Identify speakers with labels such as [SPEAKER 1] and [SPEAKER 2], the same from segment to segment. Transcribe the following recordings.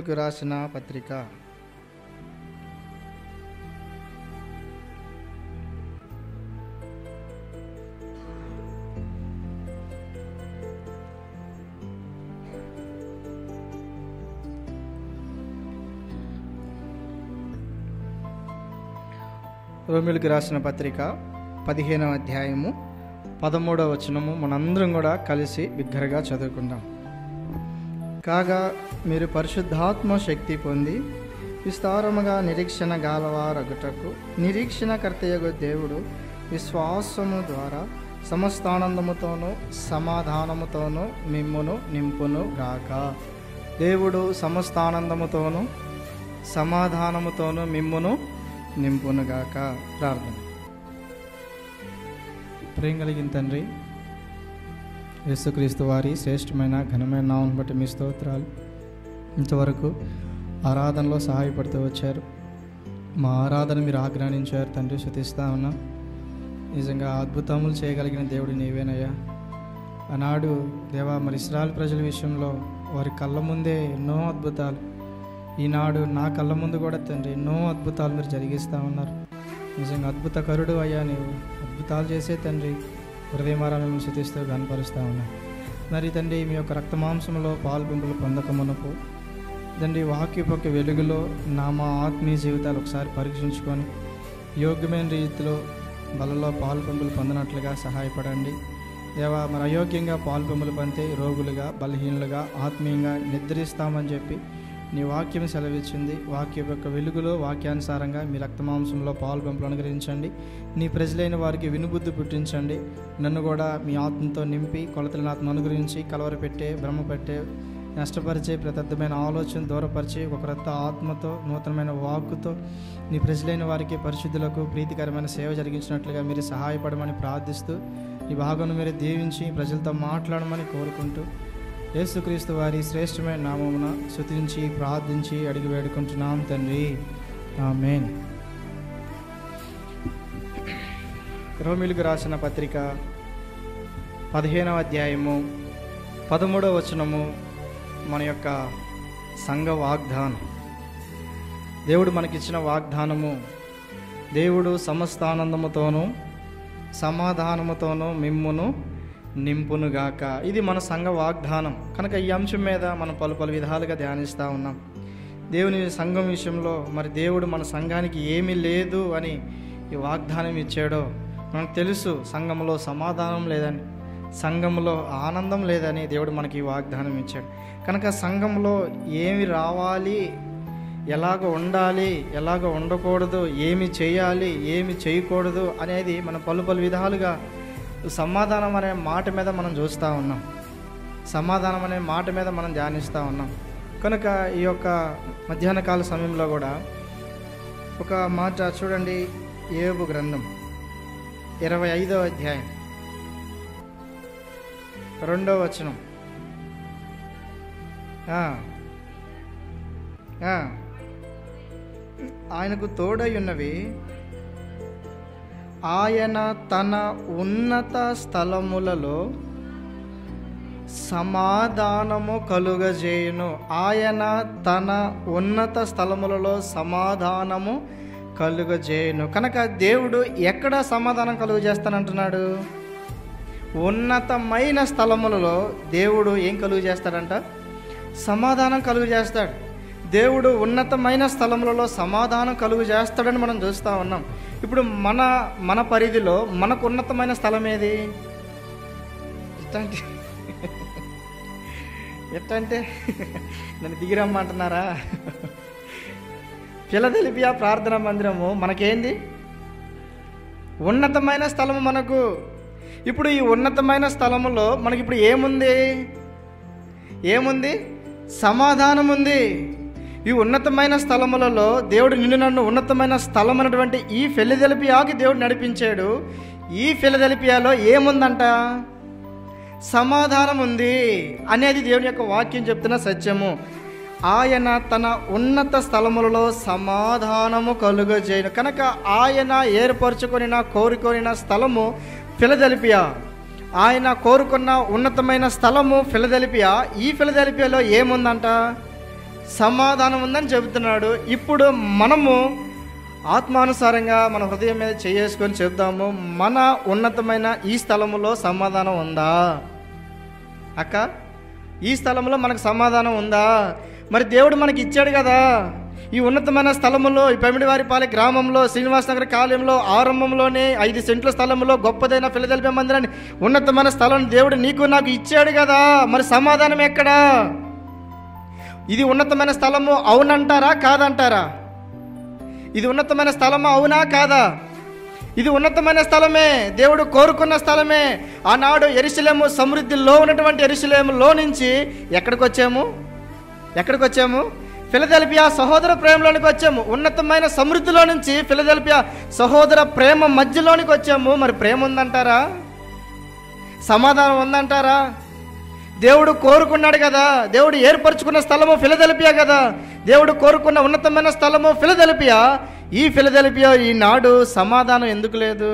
[SPEAKER 1] రోమీయులకు రాసిన పత్రిక 15వ అధ్యాయము 13వ వచనము మనందరం కూడా కలిసి బిగ్గరగా చదువుకుందాం. కాగా మీరు పరిశుద్ధాత్మ శక్తి పొంది విస్తారముగా నిరీక్షణ గాలవారగుటకు నిరీక్షణకర్తయగు దేవుడు విశ్వాసము ద్వారా సమస్తానందముతోనూ సమాధానముతోనూ మిమ్మును నింపును గాక. దేవుడు సమస్తానందముతోనూ సమాధానముతోనూ మిమ్మును నింపునుగాక. ప్రార్థన. ప్రేమ కలిగిన తండ్రి, యేసుక్రీస్తు వారి శ్రేష్టమైన ఘనమైన నామం బట్టి మీ స్తోత్రాలు. ఇంతవరకు ఆరాధనలో సహాయపడుతూ వచ్చారు. మా ఆరాధన మీరు ఆగ్రహించారు తండ్రి, స్తుతిస్తా ఉన్నాం. నిజంగా అద్భుతములు చేయగలిగిన దేవుడు నీవేనయ్యా. ఆనాడు దేవా మరి ఇశ్రాయేలు ప్రజల విషయంలో వారి కళ్ళ ముందే ఎన్నో అద్భుతాలు, ఈనాడు నా కళ్ళ ముందు కూడా తండ్రి ఎన్నో అద్భుతాలు మీరు జరిగిస్తూ ఉన్నారు. నిజంగా అద్భుతకరుడు అయ్యా, నీవు అద్భుతాలు చేసే తండ్రి హృదయమారా మేము స్తుతిస్తూ కనపరుస్తూ ఉన్నాం. మరి తండ్రి మీ యొక్క రక్తమాంసంలో పాల్గొంపులు పొందకమునపు తండ్రి వాక్యపు వెలుగులో మా ఆత్మీయ జీవితాలు ఒకసారి పరీక్షించుకొని యోగ్యమైన రీతిలో బలలో పాల్పొంపులు పొందినట్లుగా సహాయపడండి దేవా. మరి అయోగ్యంగా పాల్పొంపులు పొందితే రోగులుగా బలహీనులుగా ఆత్మీయంగా నిద్రిస్తామని చెప్పి నీ వాక్యం సెలవిచ్చింది. వాక్యం యొక్క వెలుగులో వాక్యానుసారంగా మీ రక్తమాంసంలో పాల్పొంపులు అనుగ్రహించండి. నీ ప్రజలైన వారికి వినుబుద్ధి పుట్టించండి. నన్ను కూడా మీ ఆత్మతో నింపి కొలతలను ఆత్మ అనుగ్రహించి కలవర పెట్టే భ్రమ పెట్టే నష్టపరిచే ప్రతర్థమైన ఆలోచన దూరపరిచి ఒక క్రొత్త ఆత్మతో నూతనమైన వాక్కుతో నీ ప్రజలైన వారికి పరిశుద్ధులకు ప్రీతికరమైన సేవ జరిగించినట్లుగా మీరు సహాయపడమని ప్రార్థిస్తూ ఈ భాగం మీరు దీవించి ప్రజలతో మాట్లాడమని కోరుకుంటూ యేసుక్రీస్తు వారి శ్రేష్టమైన నామమున స్తుతించి ప్రార్థించి అడిగి వేడుకుంటున్నాం తండ్రి, ఆమేన్. రోమీయులకు రాసిన పత్రిక 15వ అధ్యాయము 13వ వచనము మన యొక్క సంఘ వాగ్దానం. దేవుడు మనకిచ్చిన వాగ్దానము, దేవుడు సమస్తానందముతోనూ సమాధానముతోనూ మిమ్మును నింపునుగాక. ఇది మన సంఘ వాగ్దానం. కనుక ఈ అంశం మీద మనం పలు విధాలుగా ధ్యానిస్తూ ఉన్నాం. దేవుని సంఘం విషయంలో మరి దేవుడు మన సంఘానికి ఏమీ లేదు అని ఈ వాగ్దానం ఇచ్చాడో మనకు తెలుసు. సంఘంలో సమాధానం లేదని, సంఘంలో ఆనందం లేదని దేవుడు మనకి ఈ వాగ్దానం ఇచ్చాడు. కనుక సంఘంలో ఏమి రావాలి, ఎలాగ ఉండాలి, ఎలాగ ఉండకూడదు, ఏమి చేయాలి, ఏమి చేయకూడదు అనేది మనం పలు విధాలుగా సమాధానం అనే మాట మీద మనం చూస్తూ ఉన్నాం. సమాధానం అనే మాట మీద మనం ధ్యానిస్తూ ఉన్నాం. కనుక ఈ యొక్క మధ్యాహ్న కాల సమయంలో కూడా ఒక మాట చూడండి. యోబు గ్రంథం 25వ అధ్యాయం 2వ వచనం. ఆయనకు తోడై ఉన్నవి ఆయన తన ఉన్నత స్థలములలో సమాధానము కలుగజేయును. ఆయన తన ఉన్నత స్థలములలో సమాధానము కలుగజేయును. కనుక దేవుడు ఎక్కడ సమాధానం కలుగజేస్తానంటున్నాడు? ఉన్నతమైన స్థలములలో దేవుడు ఏం కలుగజేస్తాడంట? సమాధానం కలుగజేస్తాడు. దేవుడు ఉన్నతమైన స్థలములలో సమాధానం కలుగు చేస్తాడని మనం చూస్తూ ఉన్నాం. ఇప్పుడు మన పరిధిలో మనకు ఉన్నతమైన స్థలం ఏది? ఎట్టంటే నన్ను దిగిరమ్మంటున్నారా? ఫిలదెల్ఫియా ప్రార్థనా మందిరము మనకేంది? ఉన్నతమైన స్థలము మనకు. ఇప్పుడు ఈ ఉన్నతమైన స్థలములో మనకి ఇప్పుడు ఏముంది? సమాధానం ఉంది. ఈ ఉన్నతమైన స్థలములలో దేవుడు నన్ను ఉన్నతమైన స్థలం అన్నటువంటి ఈ ఫిలదెల్ఫియాకి దేవుడు నడిపించాడు. ఈ ఫిలదెల్ఫియాలో ఏముందంట? సమాధానం ఉంది అనేది దేవుని యొక్క వాక్యం చెప్తున్న సత్యము. ఆయన తన ఉన్నత స్థలములలో సమాధానము కలుగజేయును. కనుక ఆయన ఏర్పరచుకొనిన కోరుకొనిన స్థలము ఫిలదెల్ఫియా. ఆయన కోరుకున్న ఉన్నతమైన స్థలము ఫిలదెల్ఫియా. ఈ ఫిలదెల్ఫియాలో ఏముందంట? సమాధానం ఉందని చెబుతున్నాడు. ఇప్పుడు మనము ఆత్మానుసారంగా మన హృదయం మీద చేసుకొని చెప్దాము, మన ఉన్నతమైన ఈ స్థలములో సమాధానం ఉందా అక్క? ఈ స్థలంలో మనకు సమాధానం ఉందా? మరి దేవుడు మనకి ఇచ్చాడు కదా ఈ ఉన్నతమైన స్థలములో, ఈ పెమిడివారిపాలెం గ్రామంలో, శ్రీనివాస నగర్ కాలయంలో ఆరంభంలోనే 5 సెంట్ల స్థలంలో గొప్పదైన ఫిలదెల్ఫియా మందిరాన్ని, ఉన్నతమైన స్థలం దేవుడు నీకు నాకు ఇచ్చాడు కదా. మరి సమాధానం ఎక్కడా? ఇది ఉన్నతమైన స్థలము అవునంటారా కాదంటారా? ఇది ఉన్నతమైన స్థలమా అవునా కాదా? ఇది ఉన్నతమైన స్థలమే, దేవుడు కోరుకున్న స్థలమే. ఆనాడు యెరూషలేము సమృద్ధిలో ఉన్నటువంటి యెరూషలేములో నుంచి ఎక్కడికి వచ్చాము? ఫిలదెల్ఫియా సహోదర ప్రేమలోనికి వచ్చాము. ఉన్నతమైన సమృద్ధిలో నుంచి ఫిలదెల్ఫియా సహోదర ప్రేమ మధ్యలోనికి వచ్చాము. మరి ప్రేమ ఉందంటారా? సమాధానం ఉందంటారా? దేవుడు కోరుకున్నాడు కదా, దేవుడు ఏర్పరచుకున్న స్థలము ఫిలదెల్ఫియా కదా, దేవుడు కోరుకున్న ఉన్నతమైన స్థలము ఫిలదెల్ఫియా. ఈ ఫిలదెల్ఫియా ఈనాడు సమాధానం ఎందుకు లేదు?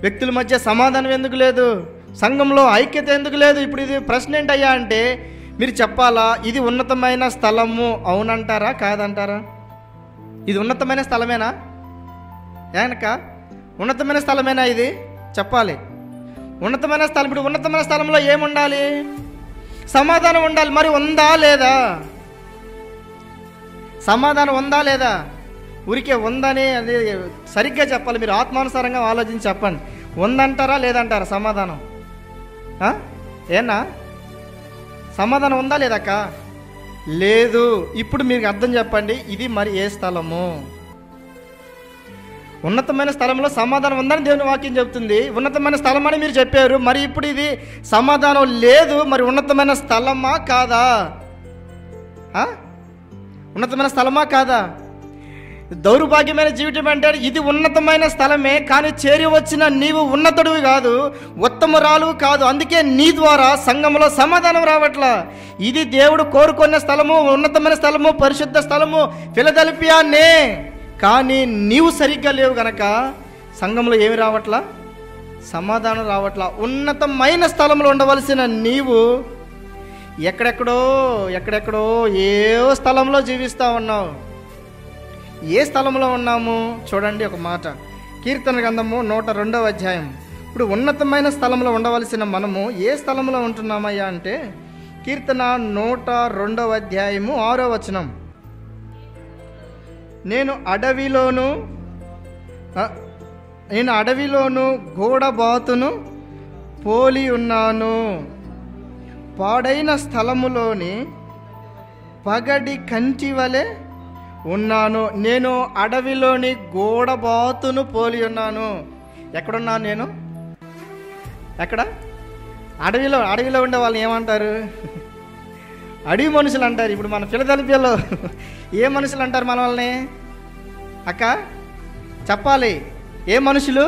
[SPEAKER 1] వ్యక్తుల మధ్య సమాధానం ఎందుకు లేదు? సంఘంలో ఐక్యత ఎందుకు లేదు? ఇప్పుడు ఇది ప్రశ్న ఏంటయ్యా అంటే మీరు చెప్పాలా, ఇది ఉన్నతమైన స్థలము అవునంటారా కాదంటారా? ఇది ఉన్నతమైన స్థలమేనా? ఏనక ఉన్నతమైన స్థలమేనా? ఇది చెప్పాలి. ఉన్నతమైన స్థలం. ఇప్పుడు ఉన్నతమైన స్థలంలో ఏముండాలి? సమాధానం ఉండాలి. మరి ఉందా లేదా? సమాధానం ఉందా లేదా? ఊరికే ఉందని అది సరిగ్గా చెప్పాలి. మీరు ఆత్మానుసారంగా ఆలోచించి చెప్పండి. ఉందంటారా లేదంటారా సమాధానం? ఏనా సమాధానం ఉందా లేదక్క? లేదు. ఇప్పుడు మీకు అర్థం చెప్పండి, ఇది మరి ఏ స్థలము? ఉన్నతమైన స్థలంలో సమాధానం ఉందని దేవుని వాక్యం చెబుతుంది. ఉన్నతమైన స్థలం అని మీరు చెప్పారు. మరి ఇప్పుడు ఇది సమాధానం లేదు. మరి ఉన్నతమైన స్థలమా కాదా? ఉన్నతమైన స్థలమా కాదా? దౌర్భాగ్యమైన జీవితం అంటే ఇది ఉన్నతమైన స్థలమే, కానీ చేరి వచ్చిన నీవు ఉన్నతుడివి కాదు, ఉత్తమురాలు కాదు. అందుకే నీ ద్వారా సంఘంలో సమాధానం రావట్లా. ఇది దేవుడు కోరుకున్న స్థలము, ఉన్నతమైన స్థలము, పరిశుద్ధ స్థలము ఫిలదెల్ఫియానే. కానీ నీవు సరిగ్గా లేవు గనక సంఘంలో ఏమి రావట్లా? సమాధానం రావట్లా. ఉన్నతమైన స్థలంలో ఉండవలసిన నీవు ఎక్కడెక్కడో ఏ స్థలంలో జీవిస్తూ ఉన్నావు. ఏ స్థలంలో ఉన్నాము చూడండి. ఒక మాట, కీర్తన గ్రంథము 102వ అధ్యాయం. ఇప్పుడు ఉన్నతమైన స్థలంలో ఉండవలసిన మనము ఏ స్థలంలో ఉంటున్నామయ్యా అంటే కీర్తన 102వ అధ్యాయము 6వ వచనం. నేను అడవిలోను గూడబాతును పోలి ఉన్నాను, పాడైన స్థలములోని పగడి కంటి వలె ఉన్నాను. నేను అడవిలోని గూడబాతును పోలి ఉన్నాను. ఎక్కడున్నాను నేను? ఎక్కడ? అడవిలో ఉండే వాళ్ళని ఏమంటారు? అడవి మనుషులు అంటారు. ఇప్పుడు మన ఫిలదెల్ఫియాలో ఏ మనుషులు అంటారు మన వాళ్ళని అక్క? చెప్పాలి. ఏ మనుషులు?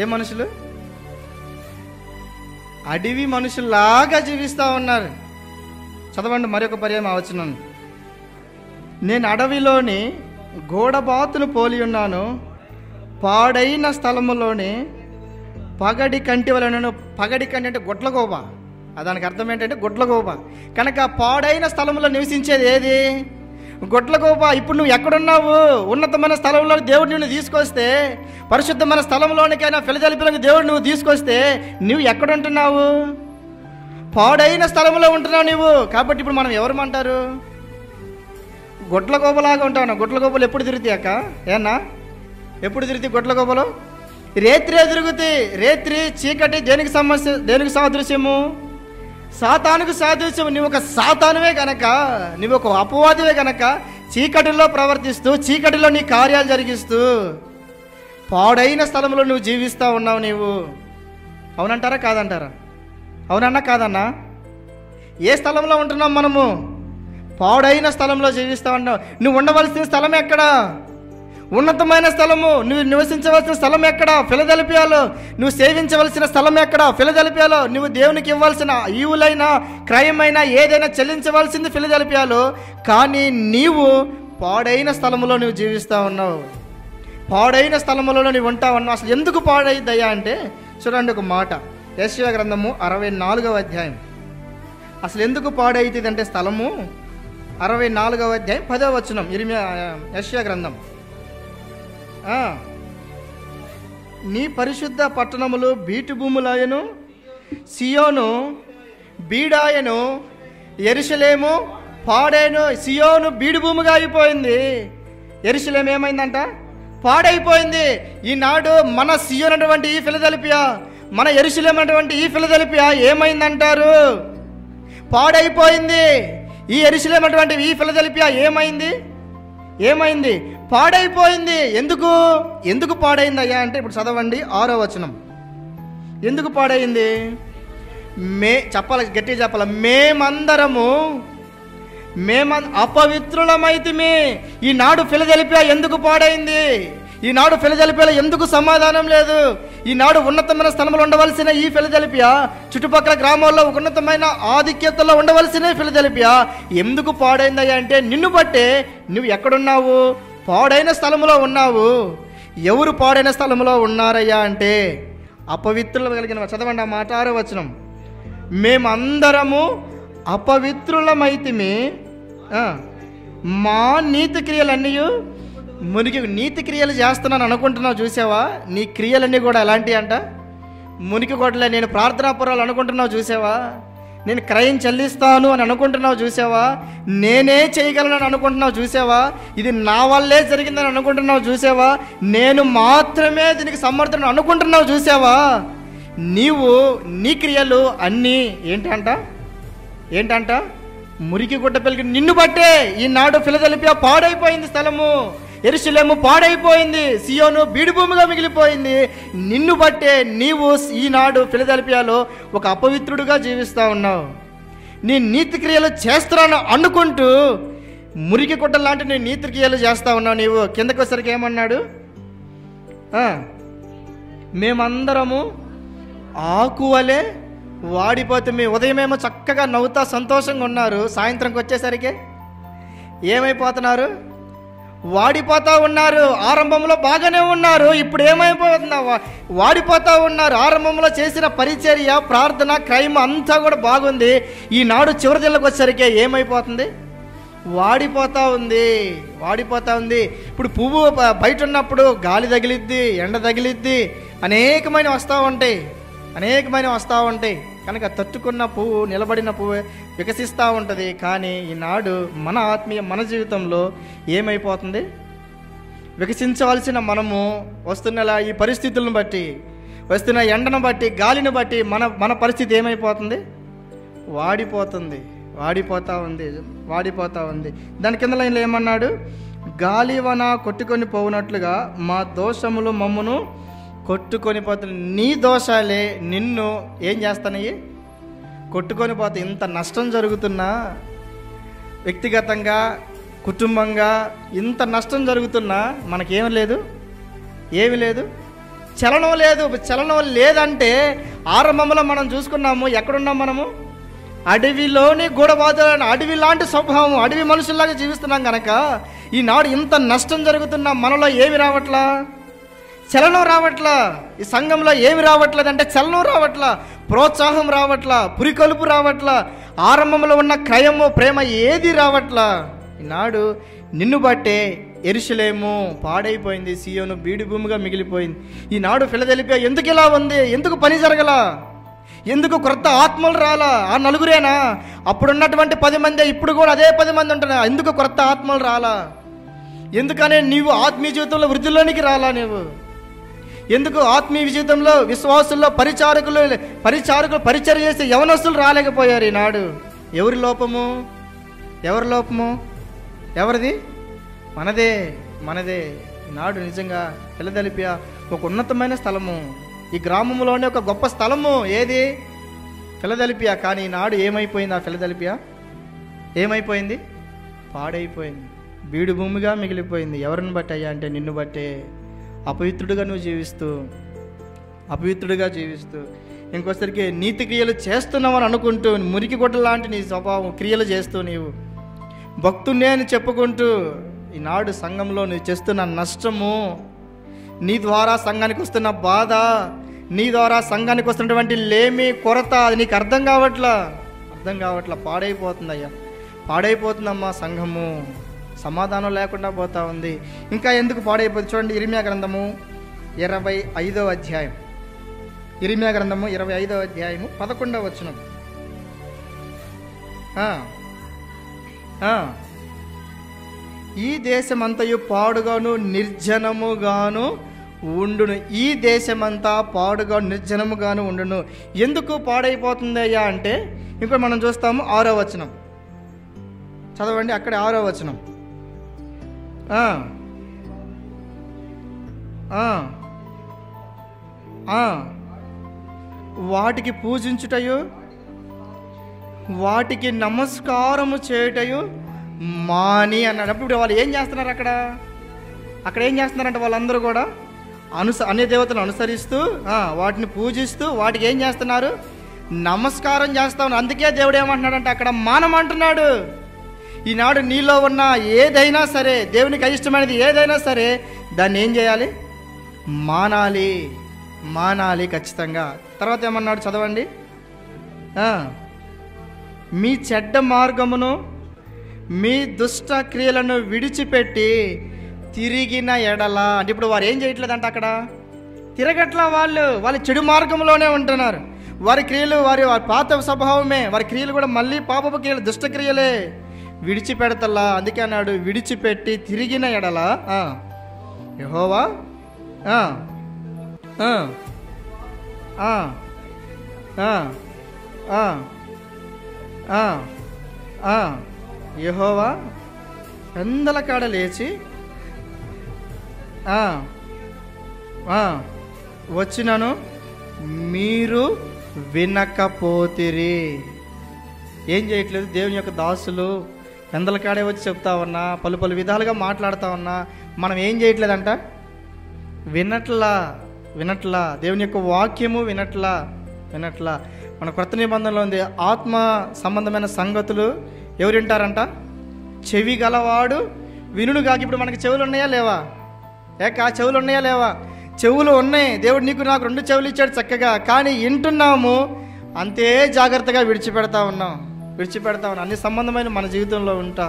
[SPEAKER 1] ఏ మనుషులు? అడవి మనుషుల్లాగా జీవిస్తూ ఉన్నారు. చదవండి మరొక పర్యాయం వచనం. నేను అడవిలోని గూడబాతును పోలి ఉన్నాను, పాడైన స్థలములోని పగడి కంటి వలన. పగడి కంటి అంటే గుడ్లగోబ. దానికి అర్థం ఏంటంటే గుడ్లగోబ. కనుక పాడైన స్థలంలో నివసించేది ఏది? గుడ్లగోబ. ఇప్పుడు నువ్వు ఎక్కడున్నావు? ఉన్నతమైన స్థలంలో దేవుడు నిన్ను తీసుకొస్తే, పరిశుద్ధమైన స్థలంలోనికైనా ఫిలదెల్ఫియాలోకి దేవుడు నువ్వు తీసుకొస్తే నువ్వు ఎక్కడుంటున్నావు? పాడైన స్థలంలో ఉంటున్నావు నువ్వు. కాబట్టి ఇప్పుడు మనం ఎవరమంటారు? గుడ్లగోబలాగా ఉంటావు. గుడ్లగోబలు ఎప్పుడు తిరుగుతాయి అక్క? ఏనా ఎప్పుడు తిరుగుతాయి గుడ్లగోబలు? రేత్రే తిరుగుతాయి. రేత్రి చీకటి దేనికి సాదృశ్యము? సాతానుకు సాదృశ్యము. నువ్వు ఒక సాతానువే గనక, నువ్వు ఒక అపవాదివే గనక చీకటిలో ప్రవర్తిస్తూ, చీకటిలో నీ కార్యాలు జరిగిస్తూ పాడైన స్థలంలో నువ్వు జీవిస్తూ ఉన్నావు. నీవు అవునంటారా కాదంటారా? అవునన్నా కాదన్నా? ఏ స్థలంలో ఉంటున్నాం మనము? పాడైన స్థలంలో జీవిస్తూ ఉన్నావు. నువ్వు ఉండవలసిన స్థలం ఎక్కడా? ఉన్నతమైన స్థలము. నువ్వు నివసించవలసిన స్థలం ఎక్కడ? ఫిలదెల్ఫియాలో. నువ్వు సేవించవలసిన స్థలం ఎక్కడ? ఫిలదెల్ఫియాలో. నువ్వు దేవునికి ఇవ్వాల్సిన ఈవులైనా క్రయమైనా ఏదైనా చెల్లించవలసింది ఫిలదెల్ఫియాలో. కానీ నీవు పాడైన స్థలములో నువ్వు జీవిస్తూ ఉన్నావు. పాడైన స్థలములో నువ్వు ఉంటా ఉన్నావు. అసలు ఎందుకు పాడైద్దయ్యా అంటే చూడండి ఒక మాట, యెషయా గ్రంథము 64వ అధ్యాయం అసలు ఎందుకు పాడైతుంది అంటే స్థలము 64వ అధ్యాయం 10వ వచనం యెషయా గ్రంథం. నీ పరిశుద్ధ పట్టణములు బీటు భూములాయను, సియోను బీడాయను, యెరూషలేము పాడైను. సియోను బీడు భూమిగా అయిపోయింది, యెరూషలేము ఏమైందంట? పాడైపోయింది. ఈనాడు మన సియోను అటువంటి ఈ ఫిలదెల్ఫియా, మన యెరూషలేము అటువంటి ఈ ఫిలదెల్ఫియా ఏమైందంటారు? పాడైపోయింది. ఈ యెరూషలేము అటువంటి ఈ ఫిలదెల్ఫియా ఏమైంది? పాడైపోయింది. ఎందుకు పాడైంది అయ్యా అంటే ఇప్పుడు చదవండి 6వ వచనం. ఎందుకు పాడైంది? గట్టిగా చెప్పాలి. మేమందరము అపవిత్రులమైతిమి. ఈనాడు ఫిలదెల్ఫియా ఎందుకు పాడైంది? ఈనాడు ఫిలదెల్ఫియాలో ఎందుకు సమాధానం లేదు? ఈనాడు ఉన్నతమైన స్థలంలో ఉండవలసిన ఈ ఫిలదెల్ఫియా, చుట్టుపక్కల గ్రామాల్లో ఉన్నతమైన ఆధిక్యతలో ఉండవలసిన ఫిలదెల్ఫియా ఎందుకు పాడైందయ్యా అంటే నిన్ను బట్టే. నువ్వు ఎక్కడున్నావు? పాడైన స్థలంలో ఉన్నావు. ఎవరు పాడైన స్థలంలో ఉన్నారయ్యా అంటే అపవిత్రులు కలిగిన. చదవండి ఆ మాట 6వ వచనం. మేమందరము అపవిత్రులమైతిమి, మా నీతి క్రియలన్నీ మునికి. నీతి క్రియలు చేస్తున్నాను అనుకుంటున్నావు చూసావా? నీ క్రియలన్నీ కూడా ఎలాంటివి అంట? మునికి కొట్టలే. నేను ప్రార్థనాపురాలు అనుకుంటున్నావు చూసావా? నేను క్రయం చెల్లిస్తాను అని అనుకుంటున్నావు చూసావా? నేనే చేయగలను అనుకుంటున్నావు చూసావా? ఇది నా వల్లే జరిగిందని అనుకుంటున్నావు చూసావా? నేను మాత్రమే దీనికి సమర్థన అనుకుంటున్నావు చూసావా? నీ క్రియలు అన్నీ ఏంటంట? మురికి గుడ్డ పెరిగి. నిన్ను బట్టే ఈనాడు ఫిలదెల్ఫియా పాడైపోయింది స్థలము, యెరూషలేము పాడైపోయింది, సియోను బీడుభూమిగా మిగిలిపోయింది. నిన్ను బట్టే నీవు ఈనాడు ఫిలదెల్ఫియాలో ఒక అపవిత్రుడుగా జీవిస్తూ ఉన్నావు. నీ నీతి క్రియలు చేస్తున్నాను అనుకుంటూ మురికి గుడ్డ లాంటి నీ నీతి క్రియలు చేస్తూ ఉన్నావు. నీవు కిందకి వచ్చరికి ఏమన్నాడు? మేమందరము ఆకువలే వాడిపోతే. మీ ఉదయమేమో చక్కగా నవ్వుతా సంతోషంగా ఉన్నారు, సాయంత్రంకి వచ్చేసరికి ఏమైపోతున్నారు? వాడిపోతూ ఉన్నారు. ఆరంభంలో బాగానే ఉన్నారు, ఇప్పుడు ఏమైపోతుందా? వాడిపోతూ ఉన్నారు. ఆరంభంలో చేసిన పరిచర్య, ప్రార్థన, క్రైమ్ అంతా కూడా బాగుంది. ఈనాడు చివరి దినాలకు వచ్చేసరికి ఏమైపోతుంది? వాడిపోతూ ఉంది. ఇప్పుడు పువ్వు బయట ఉన్నప్పుడు గాలి తగిలిద్ది, ఎండ తగిలిద్ది, అనేకమైన వస్తూ ఉంటాయి. కనుక తట్టుకున్న పువ్వు, నిలబడిన పువ్వు వికసిస్తూ ఉంటుంది. కానీ ఈనాడు మన జీవితంలో ఏమైపోతుంది? వికసించవలసిన మనము వస్తున్న ఈ పరిస్థితులను బట్టి, వస్తున్న ఎండను బట్టి, గాలిని బట్టి మన పరిస్థితి ఏమైపోతుంది? వాడిపోతూ ఉంది. దాని కింద లైన్లో ఏమన్నాడు? గాలివన కొట్టుకొని పోవునట్లుగా మా దోషములు మమ్మును కొట్టుకొని పోతుంది. నీ దోషాలే నిన్ను ఏం చేస్తానయ్యి? కొట్టుకొని పోతే. ఇంత నష్టం జరుగుతున్నా, వ్యక్తిగతంగా, కుటుంబంగా ఇంత నష్టం జరుగుతున్నా మనకేమి లేదు, చలనం లేదంటే ఆరంభంలో మనం చూసుకున్నాము. ఎక్కడున్నాం మనము? అడవిలోని గూఢబాధలను, అడవి లాంటి స్వభావం, అడవి మనుషుల్లాగా జీవిస్తున్నాం కనుక ఈనాడు ఇంత నష్టం జరుగుతున్నా మనలో ఏమి రావట్లా? చలనం రావట్లా. ఈ సంఘంలో ఏమి రావట్లేదంటే చలనం రావట్లా, ప్రోత్సాహం రావట్లా, పురికొలుపు రావట్లా, ఆరంభంలో ఉన్న క్రయము, ప్రేమ ఏది రావట్లా. ఈనాడు నిన్ను బట్టే యెరూషలేము పాడైపోయింది, సియోను బీడు భూమిగా మిగిలిపోయింది. ఈనాడు ఫిలదెల్ఫియా ఎందుకు ఇలా ఉంది? ఎందుకు పని జరగలా? ఎందుకు క్రొత్త ఆత్మలు రాలా? ఆ నలుగురేనా? అప్పుడున్నటువంటి 10 మంది, ఇప్పుడు కూడా అదే 10 మంది ఉంటున్నా. ఎందుకు క్రొత్త ఆత్మలు రాలా? ఎందుకనే నీవు ఆత్మీయ జీవితంలో వృద్ధిలోనికి రాలా? ఎందుకు ఆత్మీయ జీవితంలో విశ్వాసుల్లో పరిచారకులు పరిచర్య చేసి యవనస్తులు రాలేకపోయారు? ఈనాడు ఎవరి లోపము? ఎవరిది? మనదే. ఈనాడు నిజంగా ఫిలదెల్ఫియా ఒక ఉన్నతమైన స్థలము, ఈ గ్రామంలోనే ఒక గొప్ప స్థలము. ఏది? ఫిలదెల్ఫియా. కానీ ఈనాడు ఏమైపోయింది? ఆ ఫిలదెల్ఫియా ఏమైపోయింది? పాడైపోయింది, బీడు భూమిగా మిగిలిపోయింది. ఎవరిని బట్టి అయ్యా అంటే నిన్ను బట్టే. అపవిత్రుడిగా జీవిస్తూ ఇంకోసరికి నీతి క్రియలు చేస్తున్నామని అనుకుంటూ మురికి గుడ్డ లాంటి నీ స్వభావం క్రియలు చేస్తూ నీవు భక్తున్నే అని చెప్పుకుంటూ ఈనాడు సంఘంలో నువ్వు చేస్తున్న నష్టము, నీ ద్వారా సంఘానికి వస్తున్న బాధ, నీ ద్వారా సంఘానికి వస్తున్నటువంటి లేమి, కొరత, అది నీకు అర్థం అర్థం కావట్లా, పాడైపోతుందయ్యా, పాడైపోతుందమ్మా సంఘము, సమాధానం లేకుండా పోతా ఉంది. ఇంకా ఎందుకు పాడైపోతుంది చూడండి. ఇర్మియా గ్రంథము 25వ అధ్యాయం, ఇర్మియా గ్రంథము 25వ అధ్యాయము 11వ వచనం. ఈ దేశమంతయు పాడుగాను నిర్జనముగాను ఉండును. ఈ దేశమంతా పాడుగా నిర్జనముగాను ఉండును. ఎందుకు పాడైపోతుందయ్యా అంటే ఇప్పుడు మనం చూస్తాము 6వ వచనం చదవండి. అక్కడ 6వ వచనం. వాటికి పూజించుటయు వాటికి నమస్కారము చేయుటయు మాని అన్నాడు. అప్పుడు వాళ్ళు ఏం చేస్తున్నారు? అక్కడ ఏం చేస్తున్నారంటే వాళ్ళందరూ కూడా అన్ని దేవతలను అనుసరిస్తూ వాటిని పూజిస్తూ వాటికి ఏం చేస్తున్నారు? నమస్కారం చేస్తా ఉన్నారు. అందుకే దేవుడు ఏమంటున్నాడంటే అక్కడ మానమంటున్నాడు. ఈనాడు నీలో ఉన్న ఏదైనా సరే, దేవునికి అయిష్టమైనది ఏదైనా సరే, దాన్ని ఏం చేయాలి? మానాలి ఖచ్చితంగా. తర్వాత ఏమన్నాడు చదవండి. మీ చెడ్డ మార్గమును మీ దుష్ట క్రియలను విడిచిపెట్టి తిరిగిన ఎడల అంటే ఇప్పుడు వారు ఏం చేయట్లేదంట, అక్కడ తిరగట్లా, వాళ్ళు చెడు మార్గంలోనే ఉంటున్నారు. వారి క్రియలు వారి పాత స్వభావమే, వారి క్రియలు కూడా మళ్ళీ పాపపు క్రియలు, దుష్ట క్రియలే విడిచిపెడతల్లా. అందుకే అన్నాడు విడిచిపెట్టి తిరిగిన ఎడల యెహోవా యెహోవా పెందల కాడ లేచి వచ్చినను మీరు వినకపోతిరి. ఏం చేయట్లేదు దేవుని యొక్క దాసులు, పెందల కాడే వచ్చి చెప్తా ఉన్నా, పలు విధాలుగా మాట్లాడుతూ ఉన్నా, మనం ఏం చేయట్లేదంట? వినట్లా దేవుని యొక్క వాక్యము వినట్లా. మన క్రొత్త నిబంధనలో ఉంది, ఆత్మ సంబంధమైన సంగతులు ఎవరు వింటారంట? చెవి గలవాడు వినుగాక. ఇప్పుడు మనకి చెవులు ఉన్నాయా లేవా? చెవులు ఉన్నాయా లేవా? చెవులు ఉన్నాయి. దేవుడు నీకు నాకు 2 చెవులు ఇచ్చాడు చక్కగా, కానీ వింటున్నాము అంతే జాగ్రత్తగా విడిచిపెడతా ఉన్నాం. అన్ని సంబంధమైన మన జీవితంలో ఉంటా,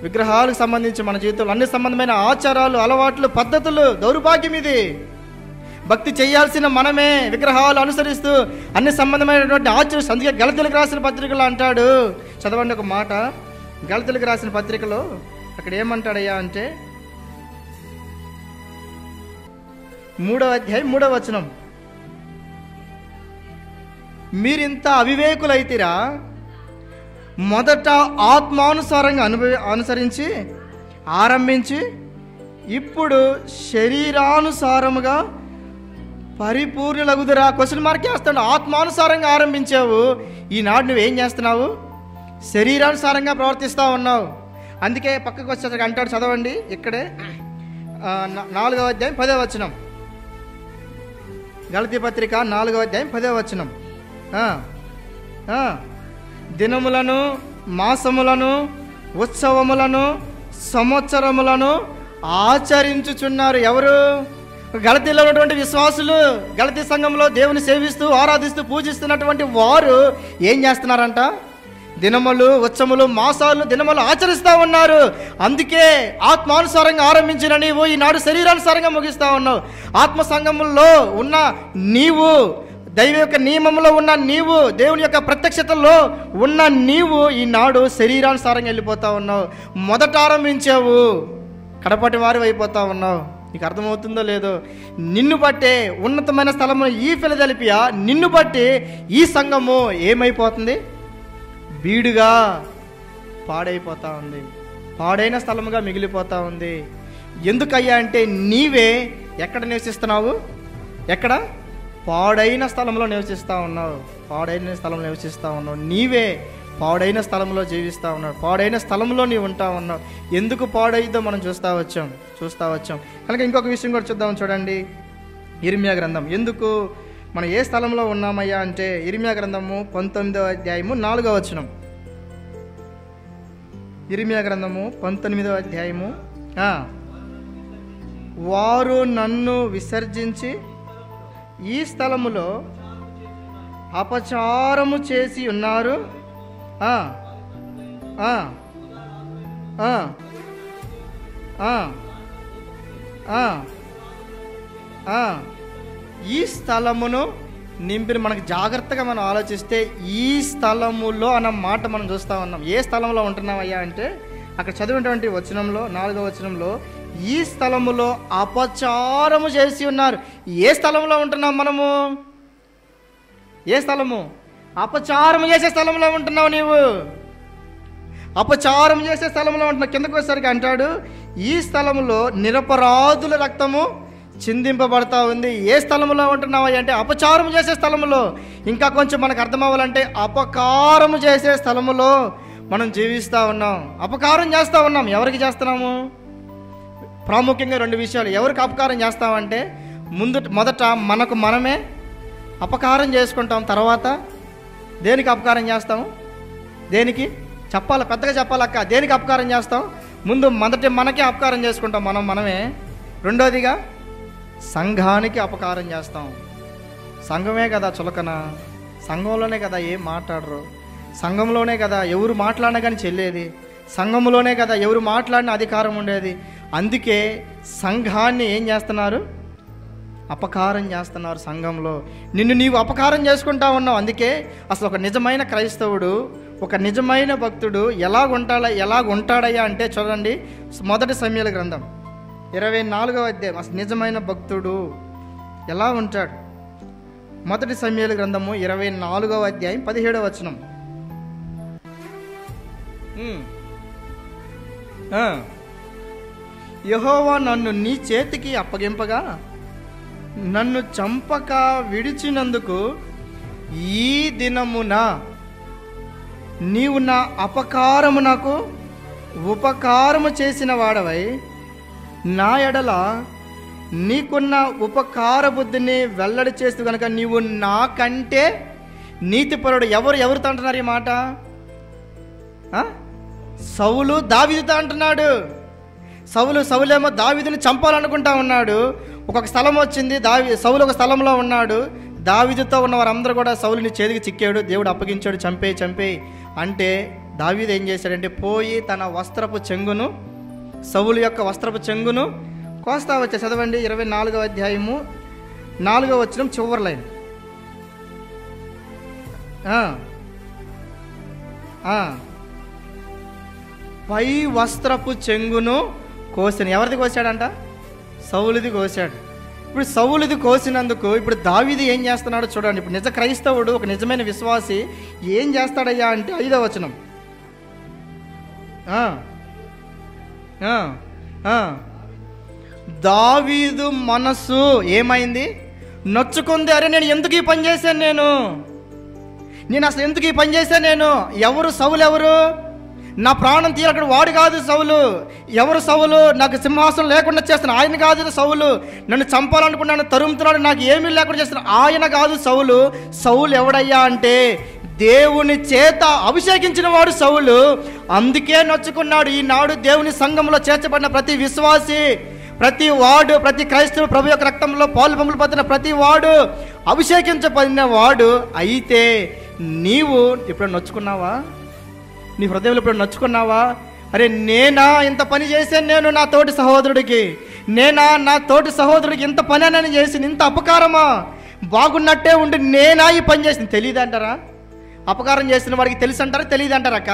[SPEAKER 1] విగ్రహాలకు సంబంధించి మన జీవితంలో అన్ని సంబంధమైన ఆచారాలు, అలవాట్లు, పద్ధతులు, దౌర్భాగ్యం ఇది. భక్తి చేయాల్సిన మనమే విగ్రహాలు అనుసరిస్తూ అన్ని సంబంధమైనటువంటి ఆచరణ. అందుకే గలతీలకు రాసిన పత్రికలో అంటాడు, చదవండి ఒక మాట. గలతీలకు రాసిన పత్రికలో అక్కడ ఏమంటాడయ్యా అంటే 3వ అధ్యాయం 3వ వచనం. మీరింత అవివేకులైతిరా, మొదట ఆత్మానుసారంగా అనుసరించి ఆరంభించి ఇప్పుడు శరీరానుసారముగా పరిపూర్ణులగుదురా. క్వశ్చన్ మార్క్ వేస్తాడు. ఆత్మానుసారంగా ఆరంభించావు, ఈనాడు నువ్వేం చేస్తున్నావు? శరీరానుసారంగా ప్రవర్తిస్తూ ఉన్నావు. అందుకే పక్కకు వచ్చేసరికి అంటాడు, చదవండి ఇక్కడే 4వ అధ్యాయం 10వ వచనం. గలతీ పత్రిక 4వ అధ్యాయం 10వ వచనం. దినములను, మాసములను, ఉత్సవములను, సంవత్సరములను ఆచరించుచున్నారు. ఎవరు? గలతీలో ఉన్నటువంటి విశ్వాసులు. గలతీ సంఘంలో దేవుని సేవిస్తూ ఆరాధిస్తూ పూజిస్తున్నటువంటి వారు ఏం చేస్తున్నారంట? దినములు, ఉత్సవములు, మాసాలు, దినములు ఆచరిస్తూ ఉన్నారు. అందుకే ఆత్మానుసారంగా ఆరంభించిన నీవు ఈనాడు శరీరానుసారంగా ముగిస్తూ ఉన్నావు. ఆత్మ సంఘములో ఉన్న నీవు, దైవ యొక్క నియమంలో ఉన్న నీవు, దేవుని యొక్క ప్రత్యక్షతలో ఉన్న నీవు ఈనాడు శరీరానుసారంగా వెళ్ళిపోతా ఉన్నావు. మొదట ఆరంభించావు, కడపటి వారి అయిపోతా ఉన్నావు. నీకు అర్థమవుతుందో లేదో? నిన్ను బట్టే ఉన్నతమైన స్థలము ఈ ఫిలదెల్ఫియా, నిన్ను బట్టి ఈ సంఘము ఏమైపోతుంది? బీడుగా పాడైపోతా ఉంది, పాడైన స్థలముగా మిగిలిపోతా ఉంది. ఎందుకయ్యా అంటే నీవే ఎక్కడ నివసిస్తున్నావు? ఎక్కడ? పాడైన స్థలంలో నివసిస్తూ ఉన్నావు. నీవే పాడైన స్థలంలో జీవిస్తూ ఉన్నావు. పాడైన స్థలంలో నీవు ఉంటా ఉన్నావు. ఎందుకు పాడైందో మనం చూస్తూ వచ్చాం. కనుక ఇంకొక విషయం కూడా చూద్దాం. చూడండి, ఇర్మియా గ్రంథం. ఎందుకు మనం ఏ స్థలంలో ఉన్నామయ్యా అంటే ఇర్మియా గ్రంథము 19వ అధ్యాయము 4వ వచనం. ఇర్మియా గ్రంథము 19వ అధ్యాయము. వారు నన్ను విసర్జించి ఈ స్థలములో అపచారము చేసి ఉన్నారు, ఆ, ఆ, ఆ, ఆ, ఆ, ఆ. ఈ స్థలమును నింపిన, మనకు జాగ్రత్తగా మనం ఆలోచిస్తే ఈ స్థలములో అన్న మాట మనం చూస్తూ ఉన్నాం. ఏ స్థలంలో ఉంటున్నామయ్యా అంటే అక్కడ చదివినటువంటి వచనంలో 4వ వచనంలో ఈ స్థలములో అపచారము చేసి ఉన్నారు. ఏ స్థలంలో ఉంటున్నాం మనము? ఏ స్థలము? అపచారం చేసే స్థలంలో ఉంటున్నావు నీవు. అపచారం చేసే స్థలంలో ఉంటున్నావు. కిందకు వచ్చేసరికి అంటాడు, ఈ స్థలంలో నిరపరాధుల రక్తము చిందింపబడతా ఉంది. ఏ స్థలంలో ఉంటున్నావు అంటే అపచారం చేసే స్థలంలో. ఇంకా కొంచెం మనకు అర్థం అవ్వాలంటే అపకారము చేసే స్థలములో మనం జీవిస్తూ ఉన్నాం. అపకారం చేస్తూ ఉన్నాం. ఎవరికి చేస్తున్నాము? ప్రాముఖ్యంగా 2 విషయాలు. ఎవరికి అపకారం చేస్తామంటే మొదట మనకు మనమే అపకారం చేసుకుంటాం. తర్వాత దేనికి అపకారం చేస్తాము? దేనికి చెప్పాలి, పెద్దగా చెప్పాలక్క. దేనికి అపకారం చేస్తాం? మొదట మనకే అపకారం చేసుకుంటాం మనమే. రెండోదిగా సంఘానికి అపకారం చేస్తాం. సంఘమే కదా చులకన, సంఘంలోనే కదా ఏం మాట్లాడరు, సంఘంలోనే కదా ఎవరు మాట్లాడినా కానీ చెల్లేది, సంఘంలోనే కదా ఎవరు మాట్లాడిన అధికారం ఉండేది. అందుకే సంఘాన్ని ఏం చేస్తున్నారు? అపకారం చేస్తున్నారు. సంఘంలో నిన్ను నీవు అపకారం చేసుకుంటా ఉన్నావు. అందుకే అసలు ఒక నిజమైన క్రైస్తవుడు, ఒక నిజమైన భక్తుడు ఎలాగుంటాడయ్యా అంటే చూడండి, మొదటి సమూయేలు గ్రంథం 24వ అధ్యాయం. అసలు నిజమైన భక్తుడు ఎలా ఉంటాడు? మొదటి సమూయేలు గ్రంథము 24వ అధ్యాయం 17వ వచనం. యెహోవా నన్ను నీ చేతికి అప్పగింపగా నన్ను చంపక విడిచినందుకు ఈ దినమున నీవు నా అపకారము నాకు ఉపకారము చేసిన వాడవై నా ఎడల నీకున్న ఉపకార బుద్ధిని వెల్లడి చేస్తూ కనుక నీవు నాకంటే నీతిపరుడు. ఎవరితో అంటున్నారు ఈ మాట? సౌలు దావీదుతో అంటున్నాడు. సౌలేమో దావీదుని చంపాలనుకుంటా ఉన్నాడు. ఒక్కొక్క స్థలం వచ్చింది, సౌలు ఒక స్థలంలో ఉన్నాడు. దావీదుతో ఉన్న వారందరూ కూడా సౌలుని చేతికి చిక్కాడు. దేవుడు అప్పగించాడు, చంపేయి అంటే దావీదు ఏం చేశాడంటే పోయి తన వస్త్రపు చెంగును, సౌలు యొక్క వస్త్రపు చెంగును కోస్తా వచ్చే. చదవండి 24వ అధ్యాయము 4వ వచనం చివరి లైన్. పై వస్త్రపు చెంగును కోసిన. ఎవరిది కోసాడంట? సౌలుది కోసాడు. ఇప్పుడు సౌలుది కోసినందుకు ఇప్పుడు దావీదు ఏం చేస్తున్నాడో చూడండి. ఇప్పుడు నిజ క్రైస్తవుడు, ఒక నిజమైన విశ్వాసి ఏం చేస్తాడయ్యా అంటే 5వ వచనం. దావీదు మనస్సు ఏమైంది? నొచ్చుకుంది. అరే నేను ఎందుకు ఈ పని చేశాను? నేను అసలు ఎందుకు ఈ పని చేశాను? ఎవరు సౌలు? ఎవరు నా ప్రాణం తీరక్కడ వాడు కాదు సౌలు. ఎవరు సౌలు? నాకు సింహాసనం లేకుండా చేస్తున్న ఆయన కాదు సౌలు. నన్ను చంపాలనుకున్నాను, తరుముతున్నాడు, నాకు ఏమీ లేకుండా చేస్తున్న ఆయన కాదు సౌలు. సౌలు ఎవడయ్యా అంటే దేవుని చేత అభిషేకించిన వాడు సౌలు. అందుకే నొచ్చుకున్నాడు. ఈనాడు దేవుని సంఘంలో చేర్చబడిన ప్రతి విశ్వాసి, ప్రతి వాడు, ప్రతి క్రైస్తవుడు, ప్రభు యొక్క రక్తంలో పాలు పంపులు పొందిన ప్రతి వాడు అభిషేకించబడిన వాడు. అయితే నీవు ఇప్పుడు నొచ్చుకున్నావా? నీ హృదయంలో ఇప్పుడు నొచ్చుకున్నావా? అరే నేనా ఇంత పని చేశాను, నేను నా తోటి సహోదరుడికి, నా తోటి సహోదరుడికి ఇంత పని అని చేసింది, ఇంత అపకారమా? బాగున్నట్టే ఉండి నేనా ఈ పని చేసింది? తెలియదు అంటారా? అపకారం చేసిన వాడికి తెలుసు అంటారా? తెలియదు అంటారక్క?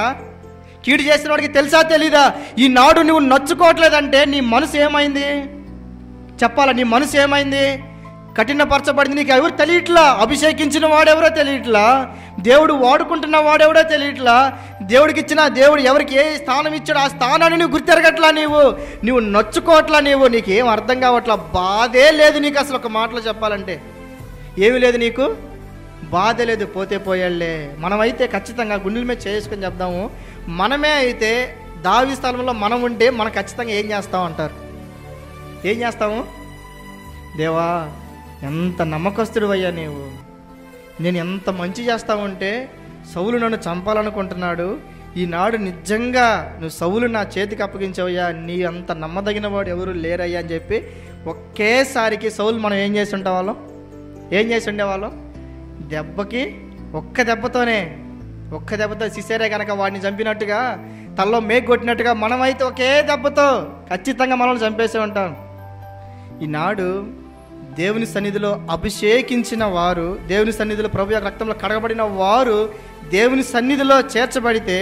[SPEAKER 1] కీడు చేసిన వాడికి తెలుసా తెలీదా? ఈనాడు నువ్వు నచ్చుకోవట్లేదంటే నీ మనసు ఏమైంది? చెప్పాలా, నీ మనసు ఏమైంది? కఠినపరచబడింది. నీకు ఎవరు తెలియట్లా? అభిషేకించిన వాడెవరో తెలియట్లా, దేవుడు వాడుకుంటున్న వాడెవడో తెలియట్లా, దేవుడికి ఇచ్చిన దేవుడు ఎవరికి ఏ స్థానం ఇచ్చాడో ఆ స్థానాన్ని నువ్వు గుర్తెరగట్లా, నువ్వు నొచ్చుకోవట్లా, నీకేం అర్థం కావట్లా, బాధే లేదు నీకు. అసలు ఒక మాటలో చెప్పాలంటే ఏమీ లేదు, నీకు బాధ లేదు. పోతే పోయాళ్లే. మనమైతే ఖచ్చితంగా గుండెల మీద చేసుకొని చెప్దాము, మనమే అయితే దావీ స్థలంలో మనం ఉంటే మనం ఖచ్చితంగా ఏం చేస్తాం అంటారు? ఏం చేస్తాము? దేవా ఎంత నమ్మకస్తుడు అయ్యా నీవు, నేను ఎంత మంచి చేస్తావంటే సౌలు నన్ను చంపాలనుకుంటున్నాడు, ఈనాడు నిజంగా నువ్వు సౌలు నా చేతికి అప్పగించావయ్యా, నీ అంత నమ్మదగిన వాడు ఎవరు లేరయ్యా అని చెప్పి ఒకేసారికి సౌలు మనం ఏం చేసి ఉండేవాళ్ళం? దెబ్బకి ఒక్క దెబ్బతోనే ఒక్క దెబ్బతో సిసేరే కనుక వాడిని చంపినట్టుగా, తలలో మేకు కొట్టినట్టుగా మనమైతే ఒకే దెబ్బతో ఖచ్చితంగా మనల్ని చంపేసే ఉంటాం. ఈనాడు దేవుని సన్నిధిలో అభిషేకించిన వారు, దేవుని సన్నిధిలో ప్రభు యొక్క రక్తంలో కడగబడిన వారు దేవుని సన్నిధిలో చేర్చబడితే,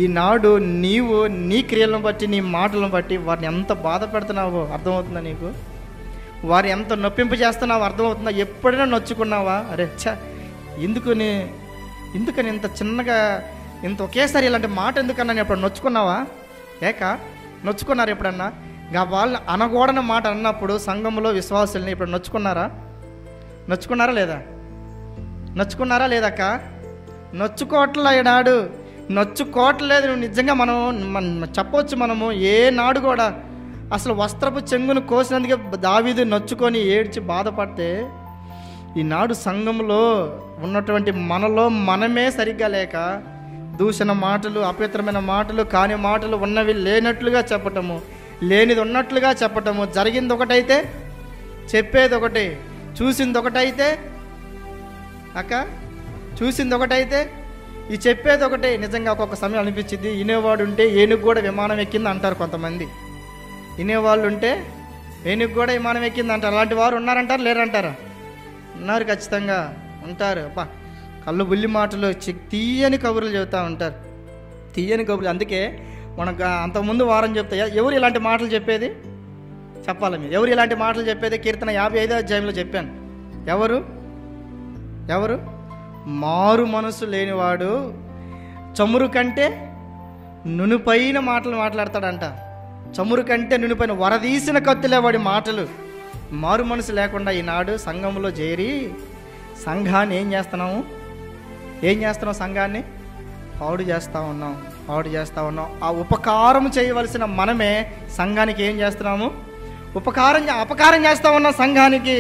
[SPEAKER 1] ఈనాడు నీవు నీ క్రియలను బట్టి, నీ మాటలను బట్టి వారిని ఎంత బాధ పెడుతున్నావో అర్థమవుతుందా నీకు? వారు ఎంత నొప్పింపు చేస్తున్నావో అర్థమవుతుందా? ఎప్పుడైనా నొచ్చుకున్నావా? అరే ఎందుకని ఇంత చిన్నగా ఇంత ఒకేసారి ఇలాంటి మాట ఎందుకన్నా నేను ఎప్పుడు నొచ్చుకున్నావా? నొచ్చుకున్నారు ఎప్పుడన్నా? వాళ్ళని అనకూడని మాట అన్నప్పుడు సంఘంలో విశ్వాసుల్ని ఇప్పుడు నొచ్చుకున్నారా లేదా? నొచ్చుకున్నారా లేదక్క? నొచ్చుకోవట్లే. ఈనాడు నొచ్చుకోవట్లేదు. నువ్వు నిజంగా మనం చెప్పవచ్చు, మనము ఏనాడు కూడా అసలు వస్త్రపు చెంగును కోసినందుకే దావీదు నొచ్చుకొని ఏడ్చి బాధపడితే, ఈనాడు సంఘంలో ఉన్నటువంటి మనలో మనమే సరిగ్గా లేక దూషణ మాటలు, అపవిత్రమైన మాటలు, కాని మాటలు, ఉన్నవి లేనట్లుగా చెప్పటము, లేనిది ఉన్నట్లుగా చెప్పటము, జరిగింది ఒకటైతే చెప్పేది ఒకటి, చూసింది ఒకటైతే చూసింది ఒకటైతే ఈ చెప్పేది ఒకటే. నిజంగా ఒక్కొక్క సమయం అనిపించింది, వినేవాడు ఉంటే ఏనుగు కూడా విమానం ఎక్కింది అంటారు కొంతమంది. వినేవాళ్ళు ఉంటే ఏనుగు కూడా విమానం ఎక్కింది అంటారు. అలాంటి వారు ఉన్నారంటారు, లేరంటారా? ఉన్నారు, ఖచ్చితంగా ఉంటారు. అబ్బా, కళ్ళు బుల్లి మాటలు, తీయని కబుర్లు చెబుతూ ఉంటారు, తీయని కబుర్లు. అందుకే మనకు అంతకుముందు వారం చెప్తా, ఎవరు ఇలాంటి మాటలు చెప్పేది చెప్పాలి మీరు. ఎవరు ఇలాంటి మాటలు చెప్పేది? కీర్తన 55వ అధ్యాయంలో చెప్పాను. ఎవరు? మారు మనసు లేనివాడు చమురు కంటే నునుపైన మాటలు మాట్లాడతాడంట. చమురు కంటే నునుపైన వరదీసిన కత్తులే వాడి మాటలు. మారు మనసు లేకుండా ఈనాడు సంఘంలో చేరి సంఘాన్ని ఏం చేస్తున్నాం? సంఘాన్ని పాడు చేస్తూ ఉన్నాం. ఆ ఉపకారం చేయవలసిన మనమే సంఘానికి ఏం చేస్తున్నాము? అపకారం చేస్తూ ఉన్నాం. సంఘానికి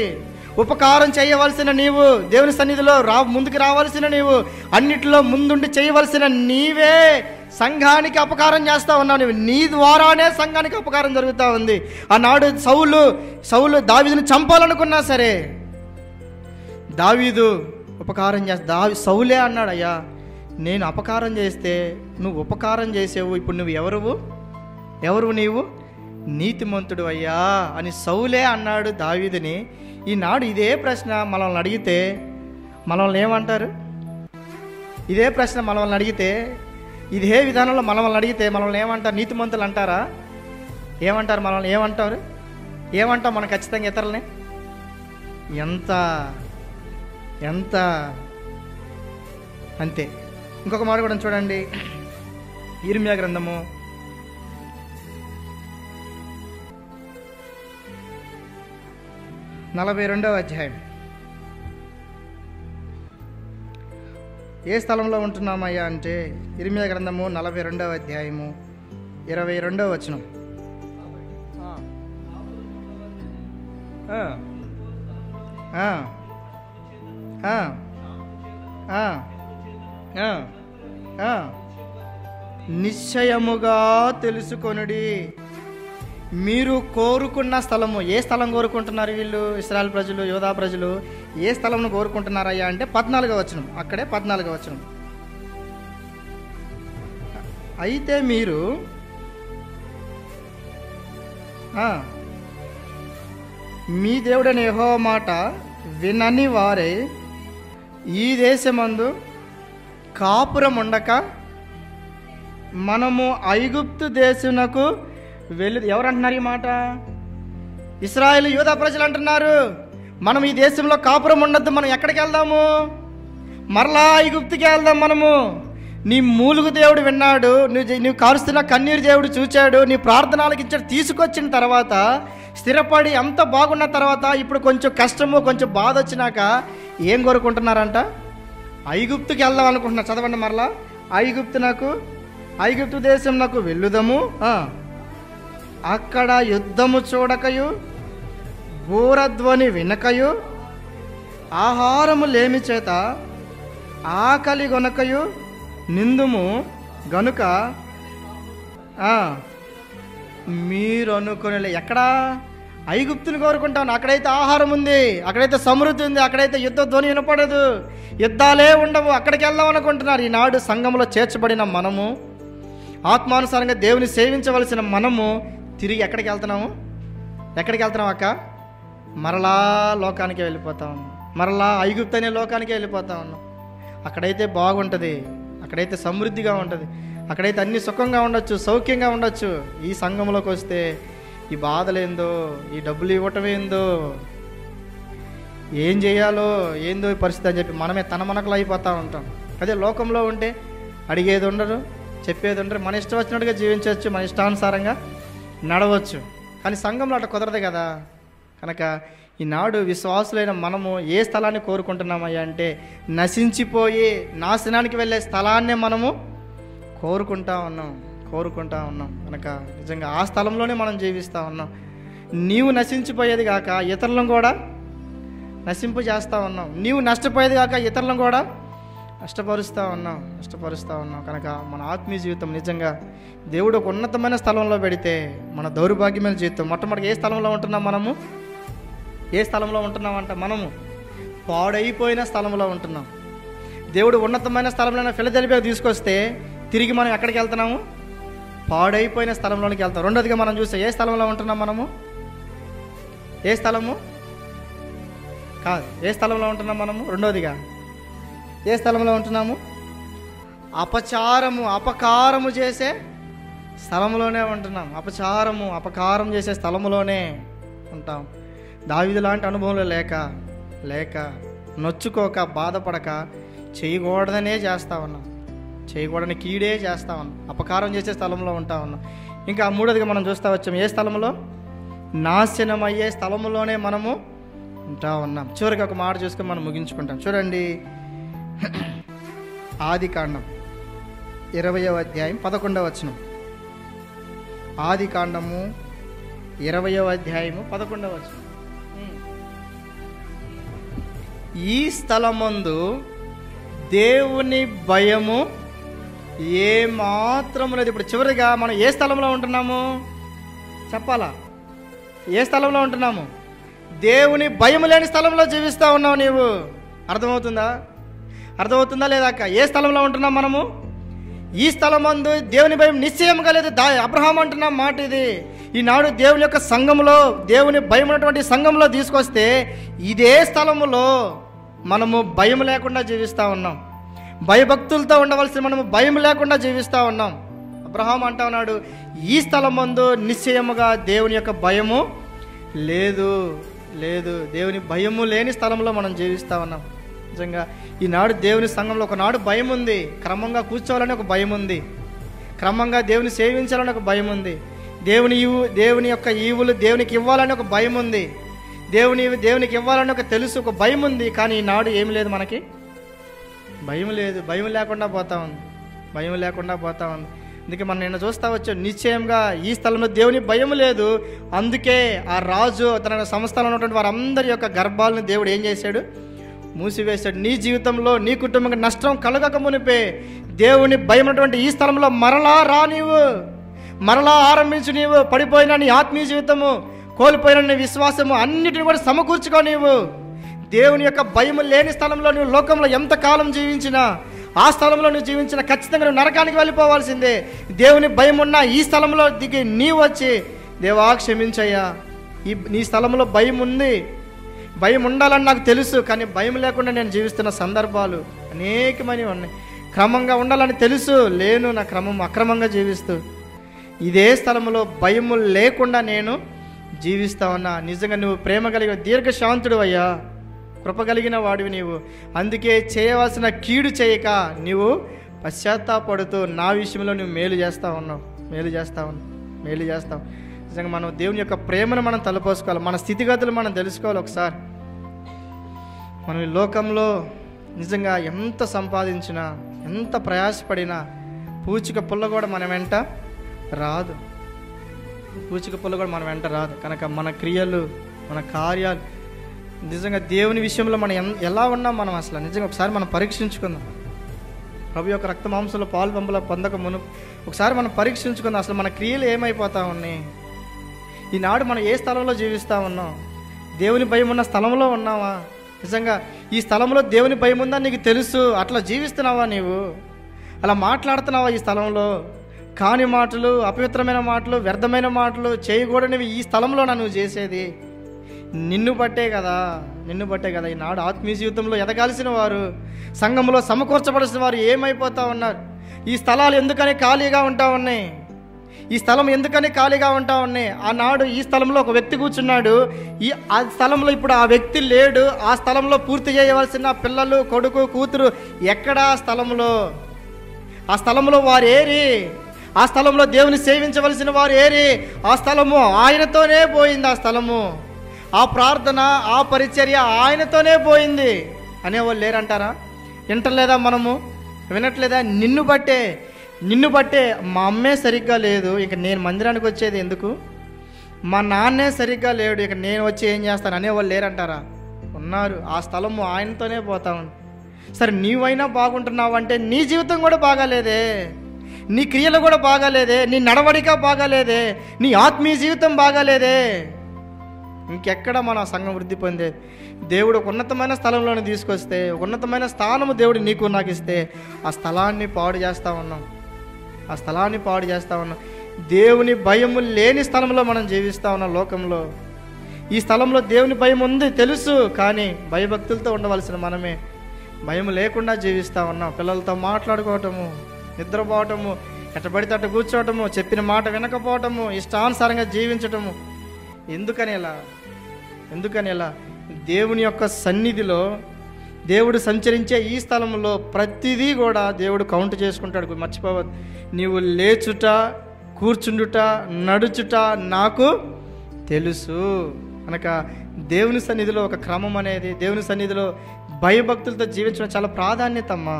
[SPEAKER 1] ఉపకారం చేయవలసిన నీవు, దేవుని సన్నిధిలో ముందుకు రావాల్సిన నీవు, అన్నిటిలో ముందుండి చేయవలసిన నీవే సంఘానికి అపకారం చేస్తూ ఉన్నావు. నువ్వు నీ ద్వారానే సంఘానికి అపకారం జరుగుతూ ఉంది. ఆనాడు సౌలు దావీదుని చంపాలనుకున్నా సరే, దావీదు ఉపకారం సౌలే అన్నాడు, అయ్యా నేను అపకారం చేస్తే నువ్వు ఉపకారం చేసేవు, ఇప్పుడు నువ్వు ఎవరు నీవు? నీతిమంతుడు అయ్యా అని సౌలే అన్నాడు దావీదుని. ఈనాడు ఇదే ప్రశ్న మనల్ని అడిగితే మనల్ని ఏమంటారు? ఇదే ప్రశ్న మనల్ని అడిగితే, ఇదే విధానంలో మనల్ని అడిగితే మనల్ని ఏమంటారు? నీతిమంతులు అంటారా? ఏమంటారు? మనల్ని ఏమంటాం మనం ఖచ్చితంగా ఇతరులని? ఎంత అంతే. ఇంకొక మాట కూడా చూడండి, ఇర్మియా గ్రంథము 42వ అధ్యాయం. ఏ స్థలంలో ఉంటున్నామయ్యా అంటే, ఇర్మియా గ్రంథము 42వ అధ్యాయము 22వ వచనం. నిశ్చయముగా తెలుసుకొనుడి, మీరు కోరుకున్న స్థలము. ఏ స్థలం కోరుకుంటున్నారు వీళ్ళు? ఇశ్రాయేలు ప్రజలు, యోధా ప్రజలు ఏ స్థలంను కోరుకుంటున్నారయ్యా అంటే 14వ వచనం. అక్కడే 14వ వచనం. అయితే మీరు మీ దేవుడైన యెహోవా మాట వినని వారే ఈ దేశమందు కాపురం ఉండక మనము ఐగుప్తు దేశమునకు ఎవరు అంటున్నారు ఈ మాట? ఇశ్రాయేలు యూదా ప్రజలు అంటున్నారు, మనం ఈ దేశంలో కాపురం ఉండొద్దు, మనం ఎక్కడికి వెళ్దాము? మరలా ఐగుప్తుకి వెళ్దాం మనము. నీ మూలుగు దేవుడు విన్నాడు, నువ్వు కారుస్తున్న కన్నీరు దేవుడు చూచాడు, నీ ప్రార్థనలకు ఇచ్చాడు. తీసుకొచ్చిన తర్వాత స్థిరపడి అంత బాగున్న తర్వాత ఇప్పుడు కొంచెం కష్టము, కొంచెం బాధ వచ్చినాక ఏం కోరుకుంటున్నారంట? ఐగుప్తుకి వెళ్దాం అనుకుంటున్నారు. చదవండి మరలా. ఐగుప్తు దేశం నాకు వెళ్ళుదము, అక్కడ యుద్ధము చూడకయు బూరధ్వని వినకయు ఆహారము లేమి చేత ఆకలి గొనకయు నిందుము గనుక మీరు అనుకునే ఎక్కడా ఐగుప్తుని కోరుకుంటాను. అక్కడైతే ఆహారం ఉంది, అక్కడైతే సమృద్ధి ఉంది, అక్కడైతే యుద్ధ ధ్వని వినపడదు, యుద్ధాలే ఉండవు, అక్కడికి వెళ్దాం అనుకుంటున్నారు. ఈనాడు సంఘంలో చేర్చబడిన మనము, ఆత్మానుసారంగా దేవుని సేవించవలసిన మనము తిరిగి ఎక్కడికి వెళ్తున్నాము? ఎక్కడికి వెళ్తున్నాం అక్క? మరలా లోకానికి వెళ్ళిపోతా ఉన్నాం, మరలా ఐగుప్తు అనే లోకానికి వెళ్ళిపోతా ఉన్నాం. అక్కడైతే బాగుంటుంది, అక్కడైతే సమృద్ధిగా ఉంటుంది, అక్కడైతే అన్ని సుఖంగా ఉండొచ్చు, సౌఖ్యంగా ఉండొచ్చు. ఈ సంఘంలోకి వస్తే ఈ బాధలేందో, ఈ డబ్బులు ఇవ్వటమేందో, ఏం చేయాలో ఏందో ఈ పరిస్థితి అని చెప్పి మనమే మనకలు అయిపోతూ ఉంటాం. అదే లోకంలో ఉంటే అడిగేది ఉండరు, చెప్పేది ఉండరు, మన ఇష్టం వచ్చినట్టుగా జీవించవచ్చు, మన ఇష్టానుసారంగా నడవచ్చు. కానీ సంఘంలో అట్లా కుదరదు కదా. కనుక ఈనాడు విశ్వాసులైన మనము ఏ స్థలాన్ని కోరుకుంటున్నామయ్యా అంటే నశించిపోయి నాశనానికి వెళ్ళే స్థలాన్నే మనము కోరుకుంటా ఉన్నాం. కనుక నిజంగా ఆ స్థలంలోనే మనం జీవిస్తూ ఉన్నాం. నీవు నశించిపోయేది కాక ఇతరులను కూడా నశింపు చేస్తూ ఉన్నాం, నీవు నష్టపోయేది కాక ఇతరులను కూడా నష్టపరుస్తూ ఉన్నాం. కనుక మన ఆత్మీయ జీవితం నిజంగా దేవుడు ఒక ఉన్నతమైన స్థలంలో పెడితే మన దౌర్భాగ్యమైన జీవితం మొట్టమొదటి ఏ స్థలంలో ఉంటున్నాం? మనము ఏ స్థలంలో ఉంటున్నామంట? మనము పాడైపోయిన స్థలంలో ఉంటున్నాం. దేవుడు ఉన్నతమైన స్థలంలో ఫిలదెల్ఫియాకు తీసుకొస్తే తిరిగి మనం ఎక్కడికి వెళ్తున్నాము? పాడైపోయిన స్థలంలోనికి వెళ్తాం. రెండోదిగా మనం చూస్తే ఏ స్థలంలో ఉంటున్నాం మనము? ఏ స్థలము కాదు, ఏ స్థలంలో ఉంటున్నాం మనము? రెండోదిగా ఏ స్థలంలో ఉంటున్నాము? అపకారము చేసే స్థలంలోనే ఉంటున్నాం. అపకారం చేసే స్థలంలోనే ఉంటాం. దావీదు లాంటి అనుభవంలో లేక నొచ్చుకోక బాధపడక చేయకూడదనే చేస్తా ఉన్నాం, చేయకూడని కీడే చేస్తా ఉన్నాం, అపకారం చేసే స్థలంలో ఉంటా ఉన్నాం. ఇంకా మూడోదిగా మనం చూస్తూ వచ్చాం, ఏ స్థలంలో? నాశనమయ్యే స్థలంలోనే మనము ఉంటా ఉన్నాం. చివరికి ఒక మాట చూసుకొని మనం ముగించుకుంటాం. చూడండి, ఆదికాండం 20వ అధ్యాయం 11వ వచనం. ఆదికాండము 20వ అధ్యాయము 11వ వచనం. ఈ స్థలమందు దేవుని భయము ఏ మాత్రము లేదు. ఇప్పుడు చివరిగా మనం ఏ స్థలంలో ఉంటున్నాము చెప్పాలా? ఏ స్థలంలో ఉంటున్నాము? దేవుని భయం లేని స్థలంలో జీవిస్తూ ఉన్నావు నీవు. అర్థమవుతుందా లేదా అక్క? ఏ స్థలంలో ఉంటున్నాం మనము? ఈ స్థలమందు దేవుని భయం నిశ్చయంగా లేదు. అబ్రహాం అంటున్న మాట ఇది. ఈనాడు దేవుని యొక్క సంఘంలో, దేవుని భయం ఉన్నటువంటి సంఘంలో తీసుకొస్తే ఇదే స్థలములో మనము భయం లేకుండా జీవిస్తూ ఉన్నాం. భయభక్తులతో ఉండవలసిన మనము భయం లేకుండా జీవిస్తూ ఉన్నాం. అబ్రహాం అంటా ఉన్నాడు, ఈ స్థలమందు నిశ్చయముగా దేవుని యొక్క భయము లేదు. దేవుని భయము లేని స్థలంలో మనం జీవిస్తూ ఉన్నాం. నిజంగా ఈనాడు దేవుని సంఘంలో ఒకనాడు భయం ఉంది, క్రమంగా కూర్చోవాలని ఒక భయం ఉంది, క్రమంగా దేవుని సేవించాలని ఒక భయం ఉంది, దేవుని యొక్క ఈవులు దేవునికి ఇవ్వాలని ఒక భయం ఉంది, దేవునికి ఇవ్వాలని ఒక తెలుసు, ఒక భయం ఉంది. కానీ ఈనాడు ఏమి లేదు, మనకి భయం లేదు. భయం లేకుండా పోతా ఉంది. అందుకే మనం నిన్న చూస్తా వచ్చాం, నిశ్చయంగా ఈ స్థలంలో దేవుని భయం లేదు. అందుకే ఆ రాజు తన సంస్థలో ఉన్నటువంటి వారందరి యొక్క గర్భాలను దేవుడు ఏం చేశాడు? మూసివేశాడు. నీ జీవితంలో, నీ కుటుంబంకి నష్టం కలగక మునిపే దేవుని భయం ఉన్నటువంటి ఈ స్థలంలో మరలా రా, నీవు మరలా ఆరంభించు. నీవు పడిపోయిన నీ ఆత్మీయ జీవితము, కోల్పోయిన నీ విశ్వాసము అన్నిటిని కూడా సమకూర్చుకో. నీవు దేవుని యొక్క భయం లేని స్థలంలో నువ్వు లోకంలో ఎంతకాలం జీవించినా, ఆ స్థలంలో నువ్వు జీవించిన ఖచ్చితంగా నువ్వు నరకానికి వెళ్ళిపోవాల్సిందే. దేవుని భయం ఉన్న ఈ స్థలంలో దిగి నీవు వచ్చి, దేవా క్షమించయ్యా, నీ స్థలంలో భయం ఉంది, భయం ఉండాలని నాకు తెలుసు, కానీ భయం లేకుండా నేను జీవిస్తున్న సందర్భాలు అనేకమైనవి ఉన్నాయి. క్రమంగా ఉండాలని తెలుసు, లేను, నా అక్రమంగా జీవిస్తూ ఇదే స్థలంలో భయము లేకుండా నేను జీవిస్తా ఉన్నా. నిజంగా నువ్వు ప్రేమ కలిగిన దీర్ఘశాంతుడు అయ్యా, కృప కలిగిన వాడివి నీవు. అందుకే చేయవలసిన కీడు చేయక నీవు పశ్చాత్తాపడుతూ నా విషయంలో నువ్వు మేలు చేస్తావు. నిజంగా మనం దేవుని యొక్క ప్రేమను మనం తలపోసుకోవాలి, మన స్థితిగతులు మనం తెలుసుకోవాలి. ఒకసారి మనం ఈ లోకంలో నిజంగా ఎంత సంపాదించినా, ఎంత ప్రయాసపడినా పూచిక పుల్ల కూడా మన వెంట రాదు. కనుక మన క్రియలు, మన కార్యాలు నిజంగా దేవుని విషయంలో మనం ఎలా ఉన్నాం మనం అసలు నిజంగా ఒకసారి మనం పరీక్షించుకుందాం. ప్రభు యొక్క రక్త మాంసంలో పాలు పొందక మును ఒకసారి మనం పరీక్షించుకుందాం. అసలు మన క్రియలు ఏమైపోతా ఉన్నాయి? ఈనాడు మనం ఏ స్థలంలో జీవిస్తూ ఉన్నాం? దేవుని భయం ఉన్న స్థలంలో ఉన్నావా? నిజంగా ఈ స్థలంలో దేవుని భయం ఉందని నీకు తెలుసు, అట్లా జీవిస్తున్నావా? నీవు అలా మాట్లాడుతున్నావా ఈ స్థలంలో? కాని మాటలు, అపవిత్రమైన మాటలు, వ్యర్థమైన మాటలు చేయకూడనివి ఈ స్థలంలో నువ్వు చేసేది. నిన్ను బట్టే కదా ఈనాడు ఆత్మీయ జీవితంలో ఎదగాల్సిన వారు, సంఘంలో సమకూర్చబడాల్సిన వారు ఏమైపోతా ఉన్నారు? ఈ స్థలాలు ఎందుకని ఖాళీగా ఉంటా ఉన్నాయి? ఈ స్థలం ఎందుకని ఖాళీగా ఉంటా ఉన్నాయి? ఆనాడు ఈ స్థలంలో ఒక వ్యక్తి కూర్చున్నాడు, ఆ స్థలంలో ఇప్పుడు ఆ వ్యక్తి లేడు. ఆ స్థలంలో పూర్తి చేయవలసిన పిల్లలు, కొడుకు, కూతురు ఎక్కడా? ఆ స్థలంలో వారు ఏరి? ఆ స్థలంలో దేవుని సేవించవలసిన వారు ఏరి? ఆ స్థలము ఆయనతోనే పోయింది. ఆ స్థలము, ఆ ప్రార్థన, ఆ పరిచర్య ఆయనతోనే పోయింది అనేవాళ్ళు లేరంటారా? వింటలేదా? మనము వినట్లేదా? నిన్ను బట్టే మా అమ్మే సరిగ్గా లేదు, ఇక నేను మందిరానికి వచ్చేది ఎందుకు? మా నాన్నే సరిగ్గా లేడు, ఇక నేను వచ్చి ఏం చేస్తాను అనేవాళ్ళు లేరంటారా? ఉన్నారు. ఆ స్థలము ఆయనతోనే పోతా ఉంది. సరే, నీవైనా బాగుంటున్నావు అంటే నీ జీవితం కూడా బాగాలేదే, నీ క్రియలు కూడా బాగాలేదే, నీ నడవడిక బాగాలేదే, నీ ఆత్మీయ జీవితం బాగాలేదే. ఇంకెక్కడ మన సంఘం వృద్ధి పొందేది? దేవుడు ఒక ఉన్నతమైన స్థలంలోనే తీసుకొస్తే, ఒక ఉన్నతమైన స్థానము దేవుడు నీకు నాకు ఇస్తే, ఆ స్థలాన్ని పాడు చేస్తూ ఉన్నాం. దేవుని భయము లేని స్థలంలో మనం జీవిస్తూ ఉన్నాం లోకంలో. ఈ స్థలంలో దేవుని భయం ఉంది తెలుసు, కానీ భయభక్తులతో ఉండవలసిన మనమే భయం లేకుండా జీవిస్తూ ఉన్నాం. పిల్లలతో మాట్లాడుకోవటము, నిద్రపోవటము, ఎట్టబడితే అట్ట కూర్చోవటము, చెప్పిన మాట వినకపోవటము, ఇష్టానుసారంగా జీవించటము. ఎందుకని ఎలా? దేవుని యొక్క సన్నిధిలో దేవుడు సంచరించే ఈ స్థలంలో ప్రతిదీ కూడా దేవుడు కౌంట్ చేసుకుంటాడు. మర్చిపోవద్దు. నీవు లేచుట, కూర్చుండుట, నడుచుట నాకు తెలుసు కనుక దేవుని సన్నిధిలో ఒక క్రమం అనేది, దేవుని సన్నిధిలో భయభక్తులతో జీవించడం చాలా ప్రాధాన్యత అమ్మా.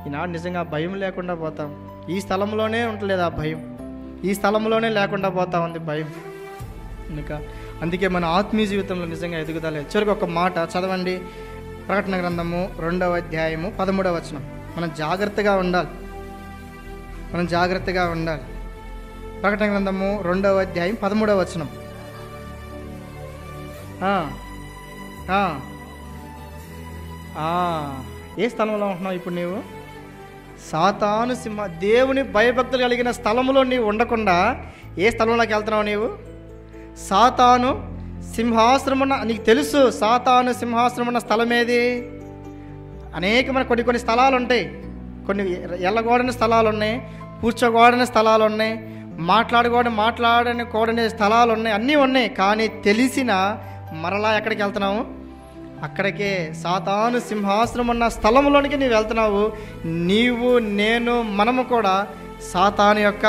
[SPEAKER 1] ఈనాడు నిజంగా భయం లేకుండా పోతాం. ఈ స్థలంలోనే ఉండలేదు ఆ భయం, ఈ స్థలంలోనే లేకుండా పోతా ఉంది భయం. ఇంకా అందుకే మన ఆత్మీయ జీవితంలో నిజంగా ఎదుగుదల. చివరికి ఒక మాట చదవండి, ప్రకటన గ్రంథము 2వ అధ్యాయము 13వ వచనం. మనం జాగ్రత్తగా ఉండాలి. ప్రకటన గ్రంథము 2వ అధ్యాయం 13వ వచనం. ఏ స్థలంలో ఉంటున్నావు ఇప్పుడు నీవు? సాతాను దేవుని భయభక్తులు కలిగిన స్థలంలో నీవు ఉండకుండా ఏ స్థలంలోకి వెళ్తున్నావు నీవు? సాతాను సింహాసనమున్న, నీకు తెలుసు సాతాను సింహాసనమున్న స్థలం ఏది? అనేకమైన కొన్ని స్థలాలు ఉంటాయి. కొన్ని ఎల్లగోడని స్థలాలు ఉన్నాయి, కూర్చోగోడని స్థలాలు ఉన్నాయి, మాట్లాడని స్థలాలు ఉన్నాయి, అన్నీ ఉన్నాయి. కానీ తెలిసిన మరలా ఎక్కడికి వెళ్తున్నావు? అక్కడికే సాతాను సింహాసనం ఉన్న స్థలంలోనికి నీవు వెళ్తున్నావు. నీవు, నేను, మనము కూడా సాతాను యొక్క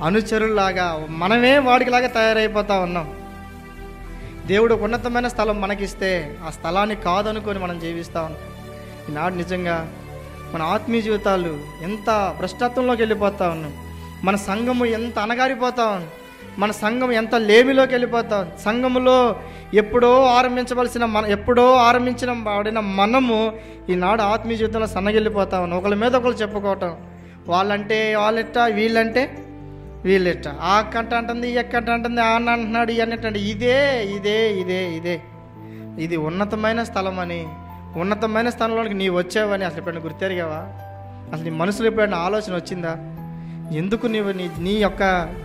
[SPEAKER 1] అనుచరుల్లాగా, మనమే వాడికిలాగా తయారైపోతా ఉన్నాం. దేవుడు ఉన్నతమైన స్థలం మనకిస్తే ఆ స్థలాన్ని కాదనుకొని మనం జీవిస్తూ ఉన్నాం. ఈనాడు నిజంగా మన ఆత్మీయ జీవితాలు ఎంత భ్రష్టత్వంలోకి వెళ్ళిపోతా ఉన్నాం. మన సంఘము ఎంత అణగారిపోతా ఉంది. మన సంఘం ఎంత లేమిలోకి వెళ్ళిపోతా ఉంది. సంఘములో ఎప్పుడో ఆరంభించిన వాడిన మనము ఈనాడు ఆత్మీయ జీవితంలో సన్నగిల్లిపోతా ఉన్నాం. ఒకళ్ళ మీద ఒకళ్ళు చెప్పుకోవటం, వాళ్ళంటే వాళ్ళెట్ట, వీళ్ళంటే వీళ్ళెట్ట, ఆ అక్కంట అంటుంది, ఈ అక్కంట అంటుంది, ఆ అన్న అంటున్నాడు, ఈ అన్నట్టు. ఇది ఉన్నతమైన స్థలం అని, ఉన్నతమైన స్థలంలోకి నీవు వచ్చావని అసలు ఎప్పుడైనా గుర్తెరిగావా? అసలు నీ మనసులో ఎప్పుడైనా ఆలోచన వచ్చిందా? ఎందుకు నీవు నీ యొక్క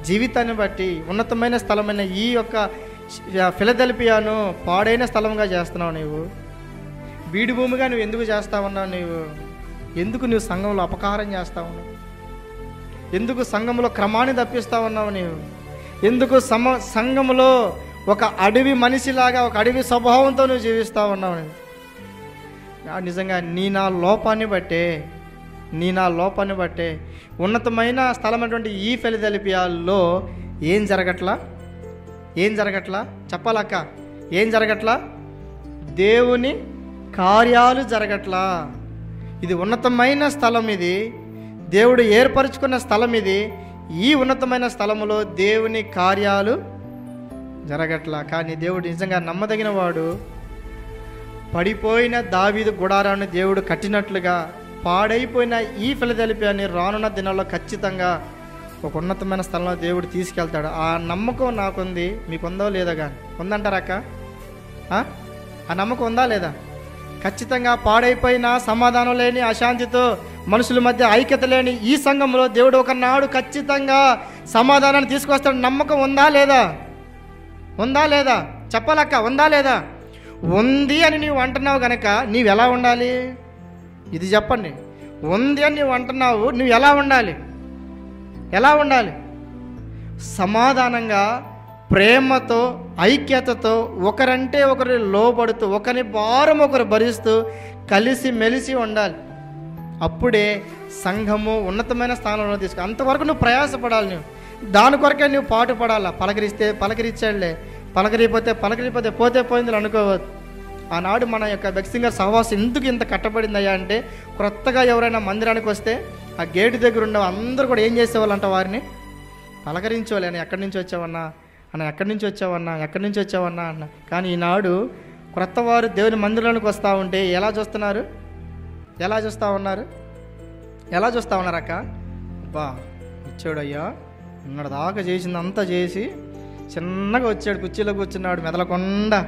[SPEAKER 1] జీవితాన్ని బట్టి ఉన్నతమైన స్థలమైన ఈ యొక్క ఫిలదెల్ఫియాను పాడైన స్థలంగా చేస్తున్నావు? నీవు బీడు భూమిగా నువ్వు ఎందుకు చేస్తా ఉన్నావు? ఎందుకు నువ్వు సంఘంలో అపకారం చేస్తా ఉన్నావు? ఎందుకు సంఘంలో క్రమాన్ని తప్పిస్తా ఉన్నావు? ఎందుకు సంఘంలో ఒక అడవి మనిషిలాగా, ఒక అడవి స్వభావంతో నువ్వు జీవిస్తూ ఉన్నావు? నిజంగా నీ నా లోపాన్ని బట్టే ఉన్నతమైన స్థలమైనటువంటి ఈ ఫిలదెల్ఫియాలో ఏం జరగట్లా చెప్పాలక్క? ఏం జరగట్లా? దేవుని కార్యాలు జరగట్లా. ఇది ఉన్నతమైన స్థలం, ఇది దేవుడు ఏర్పరచుకున్న స్థలం. ఇది ఈ ఉన్నతమైన స్థలములో దేవుని కార్యాలు జరగట్లా. కానీ దేవుడు నిజంగా నమ్మదగిన వాడు. పడిపోయిన దావీదు గుడారాన్ని దేవుడు కట్టినట్లుగా పాడైపోయిన ఈ ఫిలదెల్ఫియాని రానున్న దినాల్లో ఖచ్చితంగా ఒక ఉన్నతమైన స్థలంలో దేవుడు తీసుకెళ్తాడు. ఆ నమ్మకం నాకుంది, మీకుందో లేదో కానీ ఉందంటారా అక్క? ఆ నమ్మకం ఉందా లేదా? ఖచ్చితంగా పాడైపోయిన, సమాధానం లేని, అశాంతితో మనుషుల మధ్య ఐక్యత లేని ఈ సంఘంలో దేవుడు ఒకనాడు ఖచ్చితంగా సమాధానాన్ని తీసుకొస్తాడు. నమ్మకం ఉందా లేదా? ఉందా లేదా? చెప్పాలక్క, ఉందా లేదా? ఉంది అని నీవు అంటున్నావు కనుక నీవు ఎలా ఉండాలి? ఇది చెప్పండి. ఉంది అని నువ్వు అంటున్నావు, నువ్వు ఎలా ఉండాలి? ఎలా ఉండాలి? సమాధానంగా, ప్రేమతో, ఐక్యతతో, ఒకరంటే ఒకరు లోబడుతూ, ఒకరి భారం ఒకరు భరిస్తూ కలిసి మెలిసి ఉండాలి. అప్పుడే సంఘము ఉన్నతమైన స్థానంలో తీసుకు. అంతవరకు నువ్వు ప్రయాసపడాలి. నువ్వు దాని కొరకే నువ్వు పాటు పడాలా. పలకరిస్తే పలకరించాడులే, పలకరిపోతే పోతే పోయింది అనుకోవద్దు. ఆనాడు మన యొక్క బెక్సింగర్ సహవాసం ఎందుకు ఇంత కట్టబడిందయ్యా అంటే, క్రొత్తగా ఎవరైనా మందిరానికి వస్తే ఆ గేటు దగ్గర ఉన్న అందరూ కూడా ఏం చేసేవాళ్ళంట, వారిని పలకరించేవాళ్ళు. అని ఎక్కడి నుంచి వచ్చావన్నా అన్న, ఎక్కడి నుంచి వచ్చావన్నా అన్న. కానీ ఈనాడు క్రొత్త వారు దేవుని మందిరానికి వస్తూ ఉంటే ఎలా చూస్తున్నారు? ఎలా చూస్తూ ఉన్నారు అక్క? బా వచ్చాడు అయ్యా, ఉన్నాడు దాకా చేసింది అంతా చేసి చిన్నగా వచ్చాడు, కుర్చీలో కూర్చున్నాడు, మెదలకుండా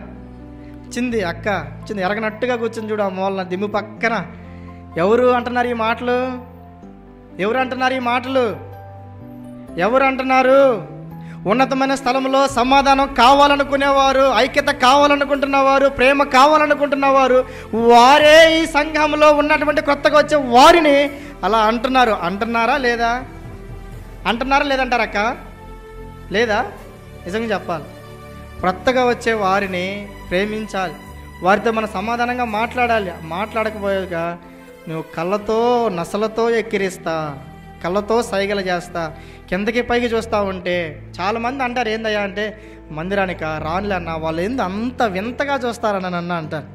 [SPEAKER 1] వచ్చింది అక్క, వచ్చింది ఎరగనట్టుగా కూర్చుని చూడు ఆ మూలన దిమ్ము పక్కన. ఎవరు అంటున్నారు ఈ మాటలు? ఎవరు అంటున్నారు? ఉన్నతమైన స్థలంలో సమాధానం కావాలనుకునేవారు, ఐక్యత కావాలనుకుంటున్నవారు, ప్రేమ కావాలనుకుంటున్నవారు, వారే ఈ సంఘంలో ఉన్నటువంటి కొత్తగా వచ్చే వారిని అలా అంటున్నారు. అంటున్నారా లేదంటారక్క? లేదా? నిజంగా చెప్పాలి. కొత్తగా వచ్చే వారిని ప్రేమించాలి, వారితో మనం సమాధానంగా మాట్లాడాలి. మాట్లాడకపోయాక నువ్వు కళ్ళతో నసలతో ఎక్కిరిస్తా, కళ్ళతో సైగలు చేస్తా, కిందకి పైకి చూస్తూ ఉంటే చాలామంది అంటారు, ఏందయ్యా అంటే మందిరానిక రానులే అన్న, వాళ్ళు ఏంది అంత వింతగా చూస్తారని నన్ను అంటారు.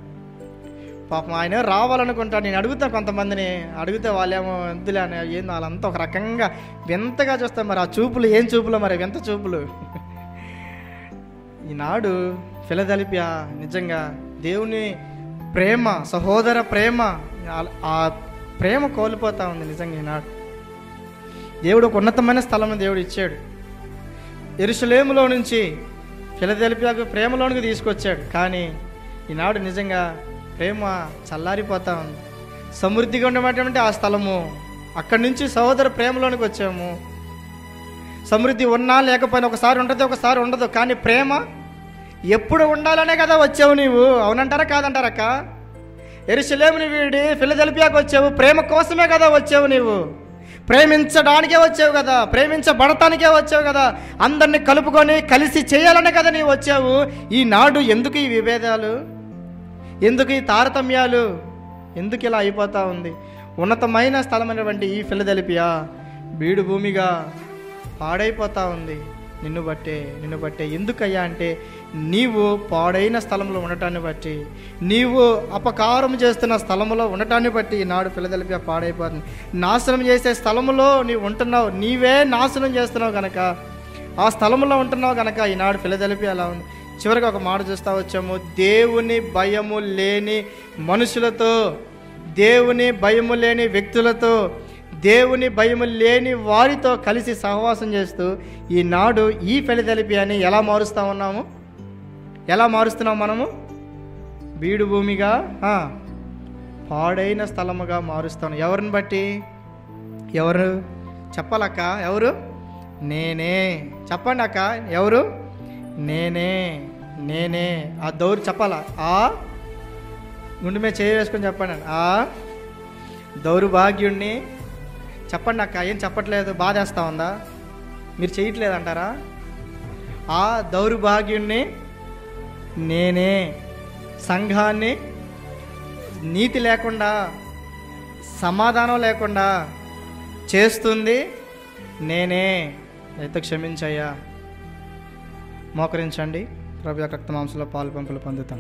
[SPEAKER 1] పాపం ఆయన రావాలనుకుంటాను. నేను అడుగుతాను, కొంతమందిని అడిగితే వాళ్ళేమో ఎందులే అని, ఏంది వాళ్ళంతా ఒక రకంగా వింతగా చూస్తారు. మరి ఆ చూపులు ఏం చూపులు, మరి వింత చూపులు. ఈనాడు ఫిలదెల్ఫియా నిజంగా దేవుని ప్రేమ, సహోదర ప్రేమ, ఆ ప్రేమ కోల్పోతూ ఉంది నిజంగా. ఈనాడు దేవుడు ఒక ఉన్నతమైన స్థలంలో దేవుడు ఇచ్చాడు. యెరూషలేములో నుంచి ఫిలదెల్ఫియాకు ప్రేమలోనికి తీసుకొచ్చాడు. కానీ ఈనాడు నిజంగా ప్రేమ చల్లారిపోతూ ఉంది. సమృద్ధిగా ఉండేటువంటి ఆ స్థలము, అక్కడి నుంచి సహోదర ప్రేమలోనికి వచ్చాము. సమృద్ధి ఉన్నా లేకపోయినా ఒకసారి ఉంటుంది, ఒకసారి ఉండదు. కానీ ప్రేమ ఎప్పుడు ఉండాలనే కదా వచ్చావు నీవు. అవునంటారా కాదంటారక్క? యెరూషలేముని వీడి ఫిలదెల్ఫియాకు వచ్చావు, ప్రేమ కోసమే కదా వచ్చావు నీవు. ప్రేమించడానికే వచ్చావు కదా, ప్రేమించబడటానికే వచ్చావు కదా, అందరినీ కలుపుకొని కలిసి చేయాలనే కదా నీవు వచ్చావు. ఈనాడు ఎందుకు ఈ విభేదాలు, ఎందుకు ఈ తారతమ్యాలు, ఎందుకు ఇలా అయిపోతూ ఉంది? ఉన్నతమైన స్థలమైనటువంటి ఈ ఫిలదెల్ఫియా బీడు భూమిగా పాడైపోతూ ఉంది. నిన్ను బట్టే. ఎందుకయ్యా అంటే నీవు పాడైన స్థలంలో ఉండటాన్ని బట్టి, నీవు అపకారం చేస్తున్న స్థలంలో ఉండటాన్ని బట్టి ఈనాడు ఫిలదెల్ఫియా పాడైపోతుంది. నాశనం చేసే స్థలంలో నీవు ఉంటున్నావు, నీవే నాశనం చేస్తున్నావు కనుక, ఆ స్థలంలో ఉంటున్నావు కనుక ఈనాడు ఫిలదెల్ఫియా అలా ఉంది. చివరిగా ఒక మాట చూస్తూ వచ్చాము, దేవుని భయము లేని మనుషులతో, దేవుని భయము లేని వ్యక్తులతో, దేవుని భయము లేని వారితో కలిసి సహవాసం చేస్తూ ఈనాడు ఈ ఫిలదెల్ఫియాని ఎలా మారుస్తున్నాము మనము? బీడు భూమిగా, పాడైన స్థలముగా మారుస్తాను. ఎవరిని బట్టి? ఎవరు చెప్పాలక్క? ఎవరు? నేనే. చెప్పండి అక్క, ఎవరు? నేనే. ఆ దౌరు చెప్పాలా? ఆ గుండె మీద చేయి వేసుకొని చెప్పండి. ఆ దౌర్భాగ్యుణ్ణి చెప్పండి అక్క. ఏం చెప్పట్లేదు, బాధేస్తా ఉందా? మీరు చేయట్లేదంటారా? ఆ దౌర్భాగ్యుణ్ణి నేనే. సంఘాన్ని నీతి లేకుండా, సమాధానం లేకుండా చేస్తుంది నేనే. అయితే క్షమించయ్యా. మోకరించండి, ప్రభు యొక్క రక్త మాంసంలో పాలు పంపులు పొందుతాం.